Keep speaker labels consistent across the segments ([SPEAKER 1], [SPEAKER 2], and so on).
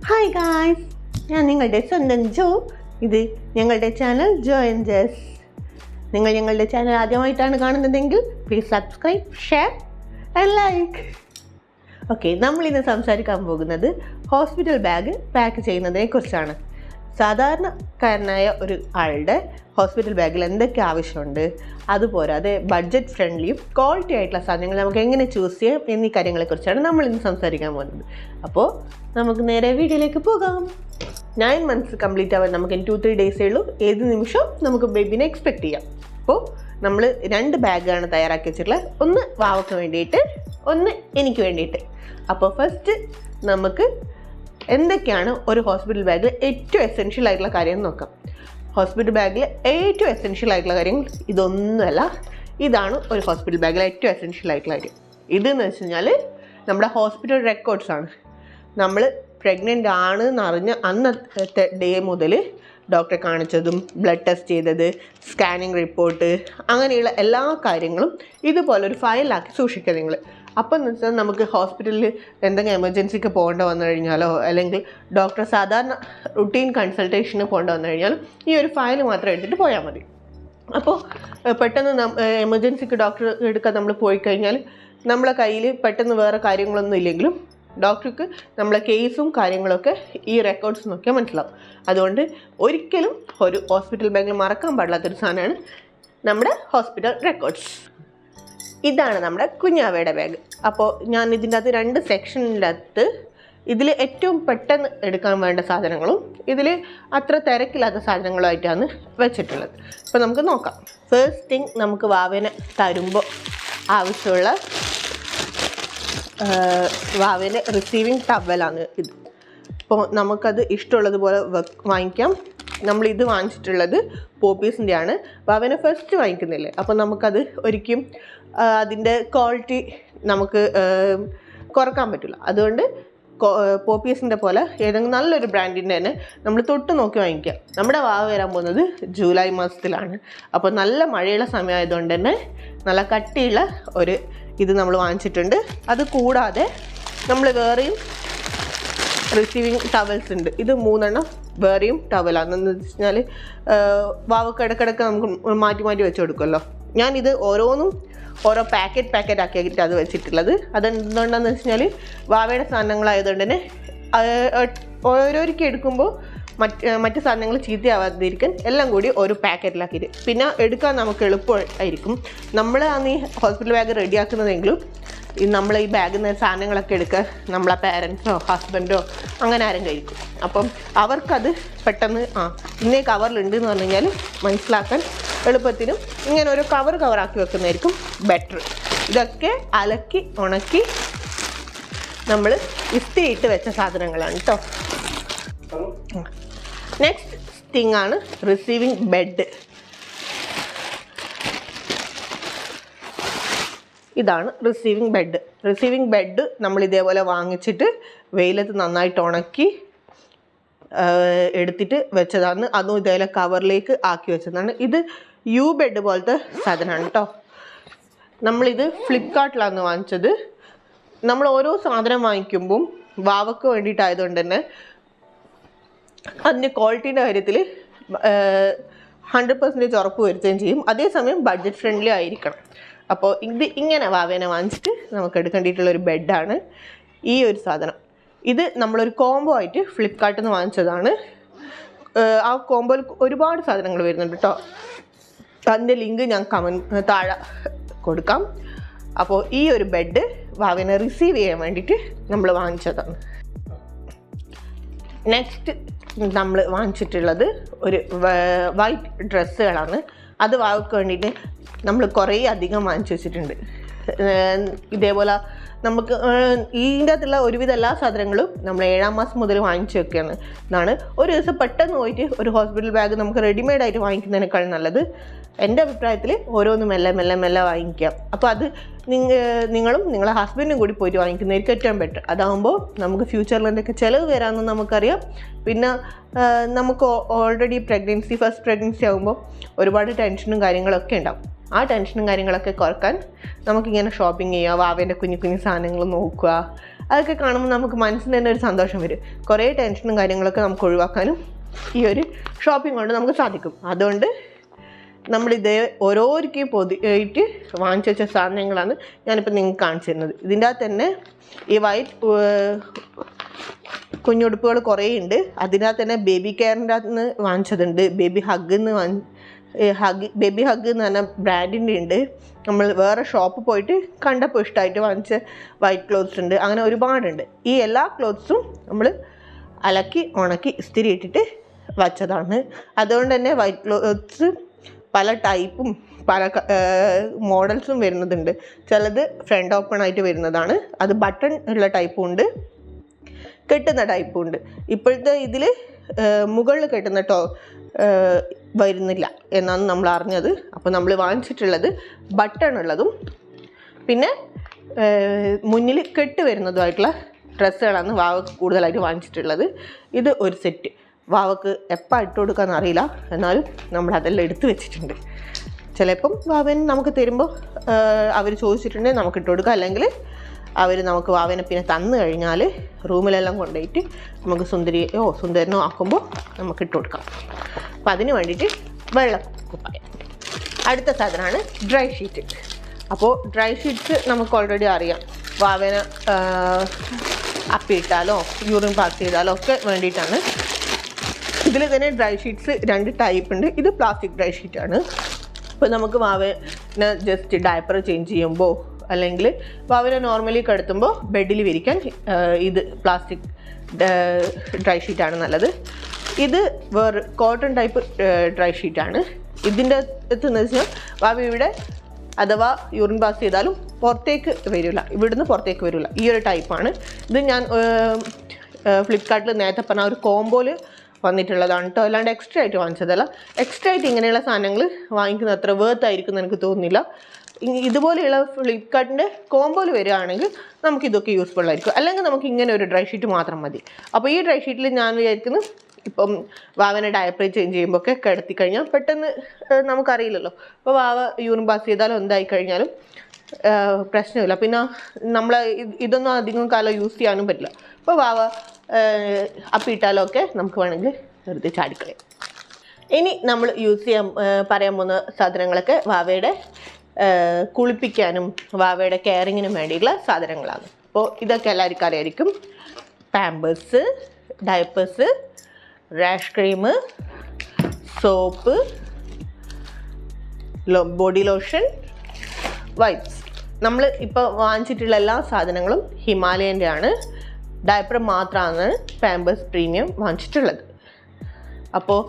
[SPEAKER 1] Hi guys, ഞാൻ നിങ്ങളുടെ സ്വന്തം ജോ. ഇത് ഞങ്ങളുടെ ചാനൽ ജോ ആൻഡ് ജസ്. നിങ്ങൾ ഞങ്ങളുടെ ചാനൽ ആദ്യമായിട്ടാണ് കാണുന്നതെങ്കിൽ please subscribe, share and like. Okay, നമ്മളിന്ന് സംസാരിക്കാൻ പോകുന്നത് ഹോസ്പിറ്റൽ ബാഗ് പാക്ക് ചെയ്യുന്നതിനെ കുറിച്ചാണ്. സാധാരണക്കാരനായ ഒരു ആളുടെ ഹോസ്പിറ്റൽ ബാഗിൽ എന്തൊക്കെ ആവശ്യമുണ്ട്, അതുപോരാതെ ബഡ്ജറ്റ് ഫ്രണ്ട്ലിയും ക്വാളിറ്റി ആയിട്ടുള്ള സാധനങ്ങൾ നമുക്ക് എങ്ങനെ ചൂസ് ചെയ്യാം എന്നീ കാര്യങ്ങളെക്കുറിച്ചാണ് നമ്മളിന്ന് സംസാരിക്കാൻ പോകുന്നത്. അപ്പോൾ നമുക്ക് നേരെ വീഡിയോയിലേക്ക് പോകാം. 9 months കംപ്ലീറ്റ് ആവാൻ നമുക്ക് 2-3 ഡേയ്സേ ഉള്ളൂ. ഏത് നിമിഷവും നമുക്ക് ബേബിനെ എക്സ്പെക്റ്റ് ചെയ്യാം. അപ്പോൾ നമ്മൾ 2 ബാഗാണ് തയ്യാറാക്കി വെച്ചിട്ടുള്ളത്. ഒന്ന് വാവയ്ക്ക് വേണ്ടിയിട്ട്, ഒന്ന് എനിക്ക് വേണ്ടിയിട്ട്. അപ്പോൾ ഫസ്റ്റ് നമുക്ക് എന്തൊക്കെയാണ് ഒരു ഹോസ്പിറ്റൽ ബാഗിൽ ഏറ്റവും എസെൻഷ്യൽ ആയിട്ടുള്ള കാര്യം നോക്കാം. ഹോസ്പിറ്റൽ ബാഗിൽ ഏറ്റവും എസെൻഷ്യൽ ആയിട്ടുള്ള കാര്യങ്ങൾ ഇതൊന്നുമല്ല, ഇതാണ് ഒരു ഹോസ്പിറ്റൽ ബാഗിൽ ഏറ്റവും എസെൻഷ്യൽ ആയിട്ടുള്ള കാര്യം. ഇതെന്ന് വെച്ച് കഴിഞ്ഞാൽ നമ്മുടെ ഹോസ്പിറ്റൽ റെക്കോർഡ്സാണ്. നമ്മൾ പ്രഗ്നൻ്റ് ആണ് എന്നറിഞ്ഞ അന്നത്തെ ഡേ മുതൽ ഡോക്ടറെ കാണിച്ചതും ബ്ലഡ് ടെസ്റ്റ് ചെയ്തത്, സ്കാനിങ് റിപ്പോർട്ട്, അങ്ങനെയുള്ള എല്ലാ കാര്യങ്ങളും ഇതുപോലെ ഒരു ഫയലാക്കി സൂക്ഷിക്കുക നിങ്ങൾ. അപ്പം എന്ന് വെച്ചാൽ നമുക്ക് ഹോസ്പിറ്റലിൽ എന്തെങ്കിലും എമർജൻസിക്ക് പോകേണ്ട വന്നു കഴിഞ്ഞാലോ അല്ലെങ്കിൽ ഡോക്ടർ സാധാരണ റുട്ടീൻ കൺസൾട്ടേഷന് പോകേണ്ട വന്നു കഴിഞ്ഞാലും ഈ ഒരു ഫയൽ മാത്രം എടുത്തിട്ട് പോയാൽ മതി. അപ്പോൾ പെട്ടെന്ന് എമർജൻസിക്ക് ഡോക്ടർ എടുക്കാൻ നമ്മൾ പോയി കഴിഞ്ഞാൽ നമ്മളെ കയ്യിൽ പെട്ടെന്ന് വേറെ കാര്യങ്ങളൊന്നും ഇല്ലെങ്കിലും ഡോക്ടർക്ക് നമ്മളെ കേസും കാര്യങ്ങളൊക്കെ ഈ റെക്കോർഡ്സ് നോക്കിയാൽ മനസ്സിലാവും. അതുകൊണ്ട് ഒരിക്കലും ഒരു ഹോസ്പിറ്റൽ ബാഗിൽ മറക്കാൻ പാടില്ലാത്തൊരു സാധനമാണ് നമ്മുടെ ഹോസ്പിറ്റൽ റെക്കോർഡ്സ്. ഇതാണ് നമ്മുടെ കുഞ്ഞാവയുടെ ബാഗ്. അപ്പോൾ ഞാൻ ഇതിൻ്റെ അകത്ത് 2 സെക്ഷനിൻ്റെ അകത്ത് ഇതിൽ ഏറ്റവും പെട്ടെന്ന് എടുക്കാൻ വേണ്ട സാധനങ്ങളും ഇതിൽ അത്ര തിരക്കില്ലാത്ത സാധനങ്ങളുമായിട്ടാണ് വെച്ചിട്ടുള്ളത്. അപ്പോൾ നമുക്ക് നോക്കാം. ഫസ്റ്റ് തിങ്, നമുക്ക് വാവേനെ തരുമ്പോൾ ആവശ്യമുള്ള വാവേൻ്റെ റിസീവിങ് ടവലാണ് ഇത്. അപ്പോൾ നമുക്കത് ഇഷ്ടമുള്ളതുപോലെ വാങ്ങിക്കാം. നമ്മളിത് വാങ്ങിച്ചിട്ടുള്ളത് പോപ്പീസിൻ്റെ ആണ്. വാവേനെ ഫസ്റ്റ് വാങ്ങിക്കുന്നില്ലേ, അപ്പോൾ നമുക്കത് ഒരിക്കലും അതിൻ്റെ ക്വാളിറ്റി നമുക്ക് കുറക്കാൻ പറ്റില്ല. അതുകൊണ്ട് പോപ്പീസിൻ്റെ പോലെ ഏതെങ്കിലും നല്ലൊരു ബ്രാൻഡിൻ്റെ തന്നെ നമ്മൾ തൊട്ട് നോക്കി വാങ്ങിക്കുക. നമ്മുടെ വാവ വരാൻ പോകുന്നത് ജൂലൈ മാസത്തിലാണ്. അപ്പോൾ നല്ല മഴയുള്ള സമയമായതുകൊണ്ട് തന്നെ നല്ല കട്ടിയുള്ള ഒരു ഇത് നമ്മൾ വാങ്ങിച്ചിട്ടുണ്ട്. അത് കൂടാതെ നമ്മൾ വേറെയും റിസീവിങ് ടവൽസ് ഉണ്ട്. ഇത് 3 വേറെയും ടവലാണെന്ന് വെച്ച് കഴിഞ്ഞാൽ വാവക്ക് ഇടയ്ക്കിടയ്ക്ക് നമുക്ക് മാറ്റി മാറ്റി വെച്ച് കൊടുക്കുമല്ലോ. ഞാനിത് ഓരോന്നും ഓരോ പാക്കറ്റ് ആക്കിയിട്ട് അത് വെച്ചിട്ടുള്ളത്. അതെന്തുകൊണ്ടാണെന്ന് വെച്ച് കഴിഞ്ഞാൽ വാവയുടെ സാധനങ്ങളായതുകൊണ്ട് തന്നെ ഓരോരിക്കും എടുക്കുമ്പോൾ മറ്റ് സാധനങ്ങൾ ചീത്തയാവാതിരിക്കാൻ എല്ലാം കൂടി ഒരു പാക്കറ്റിലാക്കിയിട്ട് പിന്നെ എടുക്കാൻ നമുക്ക് എളുപ്പമായിരിക്കും. നമ്മൾ അന്ന് ഈ ഹോസ്പിറ്റൽ ബാഗ് റെഡിയാക്കുന്നതെങ്കിലും നമ്മൾ ഈ ബാഗിൽ നിന്ന് സാധനങ്ങളൊക്കെ എടുക്കുക നമ്മളെ പേരൻസോ ഹസ്ബൻഡോ അങ്ങനെ ആരും കഴിക്കും. അപ്പം അവർക്കത് പെട്ടെന്ന് ഇന്നേ കവറിലുണ്ട് എന്ന് പറഞ്ഞു കഴിഞ്ഞാൽ മനസ്സിലാക്കാൻ എളുപ്പത്തിനും ഇങ്ങനെ ഒരു കവറാക്കി വെക്കുന്നതായിരിക്കും ബെറ്റർ. ഇതൊക്കെ അലക്കി ഉണക്കി നമ്മൾ ഇസ്തിരിയിട്ട് വെച്ച സാധനങ്ങളാണ് കേട്ടോ. നെക്സ്റ്റ് തിങ് ആണ് റിസീവിങ് ബെഡ്. ഇതാണ് റിസീവിങ് ബെഡ്. റിസീവിങ് ബെഡ് നമ്മൾ ഇതേപോലെ വാങ്ങിച്ചിട്ട് വെയിലത്ത് നന്നായിട്ട് ഉണക്കി എടുത്തിട്ട് വെച്ചതാണ്. അതും ഇതേപോലെ കവറിലേക്ക് ആക്കി വെച്ചതാണ്. ഇത് യു ബെഡ് പോലത്തെ സാധനമാണ് കേട്ടോ. നമ്മളിത് ഫ്ലിപ്കാർട്ടിലാണ് വാങ്ങിച്ചത്. നമ്മൾ ഓരോ സാധനം വാങ്ങിക്കുമ്പം വാവക്ക് വേണ്ടിയിട്ടായതുകൊണ്ട് തന്നെ അതിൻ്റെ ക്വാളിറ്റീൻ്റെ കാര്യത്തിൽ 100% ഉറപ്പ് വരുത്തുകയും ചെയ്യും. അതേസമയം ബഡ്ജറ്റ് ഫ്രണ്ട്ലി ആയിരിക്കണം. അപ്പോൾ ഇത് ഇങ്ങനെ വാവേനെ വാങ്ങിച്ചിട്ട് നമുക്ക് എടുക്കേണ്ടിയിട്ടുള്ളൊരു ബെഡാണ് ഈ ഒരു സാധനം. ഇത് നമ്മളൊരു കോംബോ ആയിട്ട് ഫ്ലിപ്കാർട്ടിൽ നിന്ന് വാങ്ങിച്ചതാണ്. ആ കോംബോയിൽ ഒരുപാട് സാധനങ്ങൾ വരുന്നുണ്ട് കേട്ടോ. അതിൻ്റെ ലിങ്ക് ഞാൻ താഴെ കൊടുക്കാം. അപ്പോൾ ഈ ഒരു ബെഡ് വാവേനെ റിസീവ് ചെയ്യാൻ വേണ്ടിയിട്ട് നമ്മൾ വാങ്ങിച്ചതാണ്. നെക്സ്റ്റ് നമ്മൾ വാങ്ങിച്ചിട്ടുള്ളത് ഒരു വൈറ്റ് ഡ്രസ്സുകളാണ്. അത് വാവയ്ക്ക് വേണ്ടിയിട്ട് നമ്മൾ കുറേ അധികം വാങ്ങിച്ചു വെച്ചിട്ടുണ്ട്. ഇതേപോലെ നമുക്ക് ഇതിൻ്റെ അകത്തുള്ള ഒരുവിധ എല്ലാ സാധനങ്ങളും നമ്മൾ 7ാം മാസം മുതൽ വാങ്ങിച്ചു വെക്കുകയാണ് എന്നാണ്. ഒരു ദിവസം പെട്ടെന്ന് പോയിട്ട് ഒരു ഹോസ്പിറ്റൽ ബാഗ് നമുക്ക് റെഡിമെയ്ഡായിട്ട് വാങ്ങിക്കുന്നതിനേക്കാൾ നല്ലത് എൻ്റെ അഭിപ്രായത്തിൽ ഓരോന്ന് മെല്ലെ വാങ്ങിക്കാം. അപ്പോൾ അത് നിങ്ങളും നിങ്ങളെ ഹസ്ബൻഡും കൂടി പോയിട്ട് വാങ്ങിക്കുന്നതായിരിക്കും ഏറ്റവും ബെറ്റർ. അതാകുമ്പോൾ നമുക്ക് ഫ്യൂച്ചറിൽ എന്തൊക്കെ ചിലവ് വരാമെന്ന് നമുക്കറിയാം. പിന്നെ നമുക്ക് ഓൾറെഡി ഫസ്റ്റ് പ്രഗ്നൻസി ആകുമ്പോൾ ഒരുപാട് ടെൻഷനും കാര്യങ്ങളൊക്കെ ഉണ്ടാവും. ആ ടെൻഷനും കാര്യങ്ങളൊക്കെ കുറക്കാൻ നമുക്കിങ്ങനെ ഷോപ്പിംഗ് ചെയ്യുക, വാവേൻ്റെ കുഞ്ഞു കുഞ്ഞു സാധനങ്ങൾ നോക്കുക, അതൊക്കെ കാണുമ്പോൾ നമുക്ക് മനസ്സിന് തന്നെ ഒരു സന്തോഷം വരും. കുറേ ടെൻഷനും കാര്യങ്ങളൊക്കെ നമുക്ക് ഒഴിവാക്കാനും ഈ ഒരു ഷോപ്പിംഗ് കൊണ്ട് നമുക്ക് സാധിക്കും. അതുകൊണ്ട് നമ്മളിത് ഓരോരിക്കും പൊതിയായിട്ട് വാങ്ങിച്ചു വെച്ച സാധനങ്ങളാണ് ഞാനിപ്പോൾ നിങ്ങൾക്ക് കാണിച്ചു തരുന്നത്. ഇതിൻ്റെ അകത്ത് തന്നെ ഈ വൈറ്റ് കുഞ്ഞുടുപ്പുകൾ കുറേ ഉണ്ട്. അതിനകത്ത് തന്നെ ബേബി കെയറിൻ്റെ അകത്ത് നിന്ന് വാങ്ങിച്ചതുണ്ട്, ബേബി ഹഗ് എന്ന് ബേബി ഹഗ് എന്ന് പറഞ്ഞ ബ്രാൻഡിൻ്റെ ഉണ്ട്. നമ്മൾ വേറെ ഷോപ്പ് പോയിട്ട് കണ്ടപ്പോൾ ഇഷ്ടമായിട്ട് വാങ്ങിച്ച വൈറ്റ് ക്ലോത്ത്സ് ഉണ്ട്. അങ്ങനെ ഒരുപാടുണ്ട്. ഈ എല്ലാ ക്ലോത്ത്സും നമ്മൾ അലക്കി ഉണക്കി ഇസ്തിരി ഇട്ടിട്ട് വച്ചതാണ്. അതുകൊണ്ട് തന്നെ വൈറ്റ് ക്ലോത്ത്സ് പല ടൈപ്പും പല മോഡൽസും വരുന്നതുണ്ട്. ചിലത് ഫ്രണ്ട് ഓപ്പൺ ആയിട്ട് വരുന്നതാണ്, അത് ബട്ടൺ ഉള്ള ടൈപ്പും ഉണ്ട്, കെട്ടുന്ന ടൈപ്പും ഉണ്ട്. ഇപ്പോഴത്തെ ഇതിൽ മുകളിൽ കെട്ടുന്ന വരുന്നില്ല എന്നാണ് നമ്മൾ അറിഞ്ഞത്. അപ്പോൾ നമ്മൾ വാങ്ങിച്ചിട്ടുള്ളത് ബട്ടൺ ഉള്ളതും പിന്നെ മുന്നിൽ കെട്ട് വരുന്നതുമായിട്ടുള്ള ഡ്രസ്സുകളാണ് വാവക്ക് കൂടുതലായിട്ട് വാങ്ങിച്ചിട്ടുള്ളത്. ഇത് ഒരു സെറ്റ്. വാവക്ക് എപ്പോൾ ഇട്ട് കൊടുക്കാമെന്ന് അറിയില്ല, എന്നാലും നമ്മളതെല്ലാം എടുത്ത് വെച്ചിട്ടുണ്ട്. ചിലപ്പം വാവൻ നമുക്ക് തരുമ്പോൾ അവർ ചോദിച്ചിട്ടുണ്ടെങ്കിൽ നമുക്ക് ഇട്ട് കൊടുക്കാം, അല്ലെങ്കിൽ അവർ നമുക്ക് വാവനെ പിന്നെ തന്നു കഴിഞ്ഞാൽ റൂമിലെല്ലാം കൊണ്ടുപോയിട്ട് നമുക്ക് സുന്ദരനോ ആക്കുമ്പോൾ നമുക്ക് ഇട്ട് കൊടുക്കാം. അപ്പം അതിന് വേണ്ടിയിട്ട് വെള്ള കുപ്പായം. അടുത്ത സാധനമാണ് ഡ്രൈ ഷീറ്റ്. അപ്പോൾ ഡ്രൈ ഷീറ്റ്സ് നമുക്ക് ഓൾറെഡി അറിയാം. വാവനെ അപ്പിയിട്ടാലോ യൂറിൻ പാസ് ചെയ്താലോ ഒക്കെ വേണ്ടിയിട്ടാണ്. ഇതിൽ തന്നെ ഡ്രൈ ഷീറ്റ്സ് 2 ടൈപ്പ് ഉണ്ട്. ഇത് പ്ലാസ്റ്റിക് ഡ്രൈ ഷീറ്റാണ്. ഇപ്പോൾ നമുക്ക് വാവനെ ജസ്റ്റ് ഡയപ്പർ ചേഞ്ച് ചെയ്യുമ്പോൾ അല്ലെങ്കിൽ വാവനെ നോർമലി കിടത്തുമ്പോൾ ബെഡിൽ വിരിക്കാൻ ഇത് പ്ലാസ്റ്റിക് ഡ്രൈ ഷീറ്റാണ് നല്ലത്. ഇത് വേറെ കോട്ടൺ ടൈപ്പ് ഡ്രൈ ഷീറ്റാണ്. ഇതിൻ്റെ എന്ന് വെച്ചാൽ വാവ ഇവിടെ അഥവാ യൂറിൻ പാസ് ചെയ്താലും പുറത്തേക്ക് വരില്ല, ഇവിടുന്ന് പുറത്തേക്ക് വരില്ല. ഈ ഒരു ടൈപ്പാണ് ഇത്. ഞാൻ ഫ്ലിപ്കാർട്ടിൽ നേരത്തെ പറഞ്ഞ ഒരു കോംബോയിൽ വന്നിട്ടുള്ളതാണ് കേട്ടോ, അല്ലാണ്ട് എക്സ്ട്രാ ആയിട്ട് വാങ്ങിച്ചതല്ല. എക്സ്ട്രാ ആയിട്ട് ഇങ്ങനെയുള്ള സാധനങ്ങൾ വാങ്ങിക്കുന്നത് അത്ര വേർത്ത് ആയിരിക്കും എന്ന് എനിക്ക് തോന്നുന്നില്ല. ഇതുപോലെയുള്ള ഫ്ലിപ്കാർട്ടിൻ്റെ കോംബോയിൽ വരികയാണെങ്കിൽ നമുക്കിതൊക്കെ യൂസ്ഫുൾ ആയിരിക്കും. അല്ലെങ്കിൽ നമുക്ക് ഇങ്ങനെ ഒരു ഡ്രൈ ഷീറ്റ് മാത്രം മതി. അപ്പോൾ ഈ ഡ്രൈ ഷീറ്റിൽ ഞാൻ വിചാരിക്കുന്നു ഇപ്പം വാവനെ ഡയപ്പർ ചേഞ്ച് ചെയ്യുമ്പോൾ ഒക്കെ കിടത്തി കഴിഞ്ഞാൽ പെട്ടെന്ന് നമുക്കറിയില്ലല്ലോ. അപ്പോൾ വാവ യൂറിൻ പാസ് ചെയ്താലും എന്തായി കഴിഞ്ഞാലും പ്രശ്നമില്ല. പിന്നെ നമ്മൾ ഇതൊന്നും അധികം കാലം യൂസ് ചെയ്യാനും പറ്റില്ല. അപ്പോൾ വാവ അപ്പിയിട്ടാലോ ഒക്കെ നമുക്ക് വേണമെങ്കിൽ വെറുതെ ചാടിക്കളയും. ഇനി നമ്മൾ പറയാൻ പോകുന്ന സാധനങ്ങളൊക്കെ വാവയുടെ കുളിപ്പിക്കാനും വാവയുടെ കെയറിങ്ങിനും വേണ്ടിയിട്ടുള്ള സാധനങ്ങളാണ്. അപ്പോൾ ഇതൊക്കെ എല്ലാവർക്കും അറിയായിരിക്കും. Pampers, diapers, rash cream, soap, body lotion, wipes. നമ്മൾ ഇപ്പോൾ വാങ്ങിച്ചിട്ടുള്ള എല്ലാ സാധനങ്ങളും ഹിമാലയൻ്റെ ആണ്. ഡയപ്പർ മാത്രമാണ് പാമ്പേഴ്സ് പ്രീമിയം വാങ്ങിച്ചിട്ടുള്ളത്. അപ്പോൾ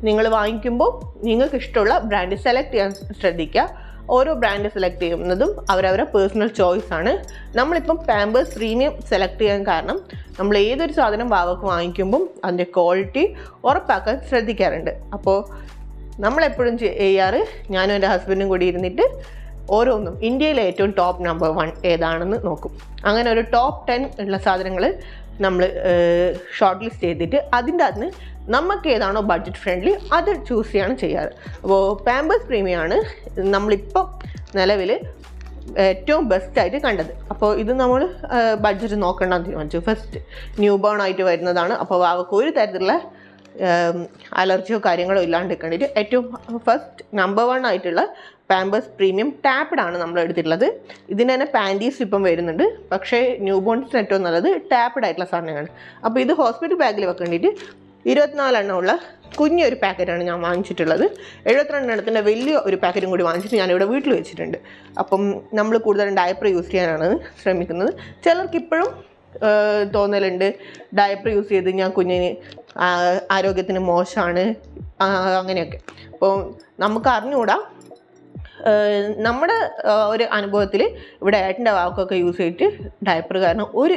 [SPEAKER 1] നിങ്ങൾ വാങ്ങിക്കുമ്പോൾ നിങ്ങൾക്ക് ഇഷ്ടമുള്ള ബ്രാൻഡ് സെലക്ട് ചെയ്യാൻ ശ്രദ്ധിക്കുക. ഓരോ ബ്രാൻഡ് സെലക്ട് ചെയ്യുന്നതും അവരവരുടെ പേഴ്സണൽ ചോയ്സ് ആണ്. നമ്മളിപ്പം പാമ്പേഴ്സ് പ്രീമിയം സെലക്ട് ചെയ്യാൻ കാരണം നമ്മൾ ഏതൊരു സാധനം വാവക്ക് വാങ്ങിക്കുമ്പം അതിൻ്റെ ക്വാളിറ്റി ഉറപ്പാക്കാൻ ശ്രദ്ധിക്കാറുണ്ട്. അപ്പോൾ നമ്മളെപ്പോഴും ചെയ്യാറ്, ഞാനും എൻ്റെ ഹസ്ബൻഡും കൂടി ഇരുന്നിട്ട് ഓരോന്നും ഇന്ത്യയിലെ ഏറ്റവും ടോപ്പ് നമ്പർ 1 ഏതാണെന്ന് നോക്കും. അങ്ങനെ ഒരു ടോപ്പ് 10 ഉള്ള സാധനങ്ങൾ നമ്മൾ ഷോർട്ട് ലിസ്റ്റ് ചെയ്തിട്ട് അതിൻ്റെ അകത്ത് നമുക്ക് ഏതാണോ ബഡ്ജറ്റ് ഫ്രണ്ട്ലി അത് ചൂസ് ചെയ്യാണ് ചെയ്യാറ്. അപ്പോൾ പാമ്പേഴ്സ് പ്രീമിയമാണ് നമ്മളിപ്പം നിലവിൽ ഏറ്റവും ബെസ്റ്റായിട്ട് കണ്ടത്. അപ്പോൾ ഇത് നമ്മൾ ബഡ്ജറ്റ് നോക്കണ്ടെന്ന് തീരുമാനിച്ചു. ഫസ്റ്റ് ന്യൂ ബോൺ ആയിട്ട് വരുന്നതാണ്. അപ്പോൾ അവർക്ക് ഒരു തരത്തിലുള്ള അലർജിയോ കാര്യങ്ങളോ ഇല്ലാണ്ട് കണ്ടിട്ട് ഏറ്റവും ഫസ്റ്റ് നമ്പർ 1 ആയിട്ടുള്ള പാമ്പേഴ്സ് പ്രീമിയം ടാപ്പ്ഡാണ് നമ്മൾ എടുത്തിട്ടുള്ളത്. ഇതിന് തന്നെ പാൻറ്റീസ് ഇപ്പം വരുന്നുണ്ട്, പക്ഷേ ന്യൂ ബോൺസിന് ഏറ്റവും നല്ലത് ടാപ്പ്ഡ് ആയിട്ടുള്ള സാധനങ്ങളാണ്. അപ്പോൾ ഇത് ഹോസ്പിറ്റൽ ബാഗിൽ വെക്കേണ്ടിയിട്ട് 24 എണ്ണമുള്ള കുഞ്ഞൊരു പാക്കറ്റാണ് ഞാൻ വാങ്ങിച്ചിട്ടുള്ളത്. 72 എണ്ണത്തിൻ്റെ വലിയ ഒരു പാക്കറ്റും കൂടി വാങ്ങിച്ചിട്ട് ഞാനിവിടെ വീട്ടിൽ വെച്ചിട്ടുണ്ട്. അപ്പം നമ്മൾ കൂടുതലും ഡയപ്പർ യൂസ് ചെയ്യാനാണ് ശ്രമിക്കുന്നത്. ചിലർക്ക് ഇപ്പോഴും തോന്നലുണ്ട് ഡയപ്പർ യൂസ് ചെയ്ത് ഞാൻ കുഞ്ഞിന് ആരോഗ്യത്തിന് മോശമാണ് അങ്ങനെയൊക്കെ. അപ്പോൾ നമുക്ക് അറിഞ്ഞുകൂടാ. നമ്മുടെ ഒരു അനുഭവത്തിൽ ഇവിടെ ഏട്ടൻ്റെ വാവക്കൊക്കെ യൂസ് ചെയ്തിട്ട് ഡയപ്പർ കാരണം ഒരു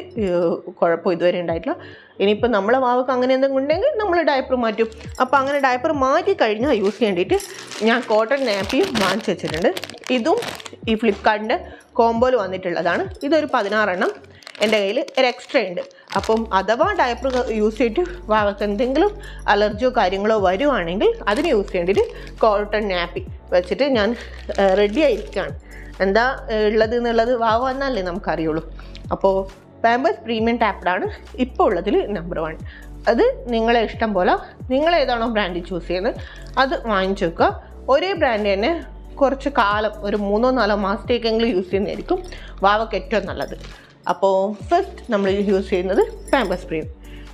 [SPEAKER 1] കുഴപ്പം ഇതുവരെ ഉണ്ടായിട്ടില്ല. ഇനിയിപ്പോൾ നമ്മളെ വാവക്ക് അങ്ങനെ എന്തെങ്കിലും ഉണ്ടെങ്കിൽ നമ്മൾ ഡയപ്പർ മാറ്റും. അപ്പോൾ അങ്ങനെ ഡയപ്പർ മാറ്റി കഴിഞ്ഞാൽ യൂസ് ചെയ്യേണ്ടിയിട്ട് ഞാൻ കോട്ടൺ നാപ്പിയും വാങ്ങിച്ച് വെച്ചിട്ടുണ്ട്. ഇതും ഈ ഫ്ലിപ്കാർട്ടിൻ്റെ കോംബോയിൽ വന്നിട്ടുള്ളതാണ്. ഇതൊരു 16 എണ്ണം എൻ്റെ കയ്യിൽ ഒരു എക്സ്ട്രാ ഉണ്ട്. അപ്പം അഥവാ ഡയപ്പർ യൂസ് ചെയ്തിട്ട് വാവക്ക് എന്തെങ്കിലും അലർജിയോ കാര്യങ്ങളോ വരുവാണെങ്കിൽ അതിന് യൂസ് ചെയ്യേണ്ടിയിട്ട് കോട്ടൺ നാപ്പി വെച്ചിട്ട് ഞാൻ റെഡി ആയിരിക്കുകയാണ്. എന്താ ഉള്ളത് എന്നുള്ളത് വാവ വന്നാലേ നമുക്കറിയുള്ളൂ. അപ്പോൾ പാമ്പേഴ്സ് പ്രീമിയം ടാപ്ഡാണ് ഇപ്പോൾ ഉള്ളതിൽ നമ്പർ 1. അത് നിങ്ങളെ ഇഷ്ടം പോലെ നിങ്ങൾ ഏതാണോ ബ്രാൻഡ് ചൂസ് ചെയ്യുന്നത് അത് വാങ്ങിച്ചു വെക്കുക. ഒരേ ബ്രാൻഡ് തന്നെ കുറച്ച് കാലം ഒരു 3-4 മാസത്തേക്കെങ്കിലും യൂസ് ചെയ്യുന്നതായിരിക്കും വാവയ്ക്ക് ഏറ്റവും നല്ലത്. അപ്പോൾ ഫസ്റ്റ് നമ്മൾ യൂസ് ചെയ്യുന്നത് പാമ്പേഴ്സ് പ്രീമിയം.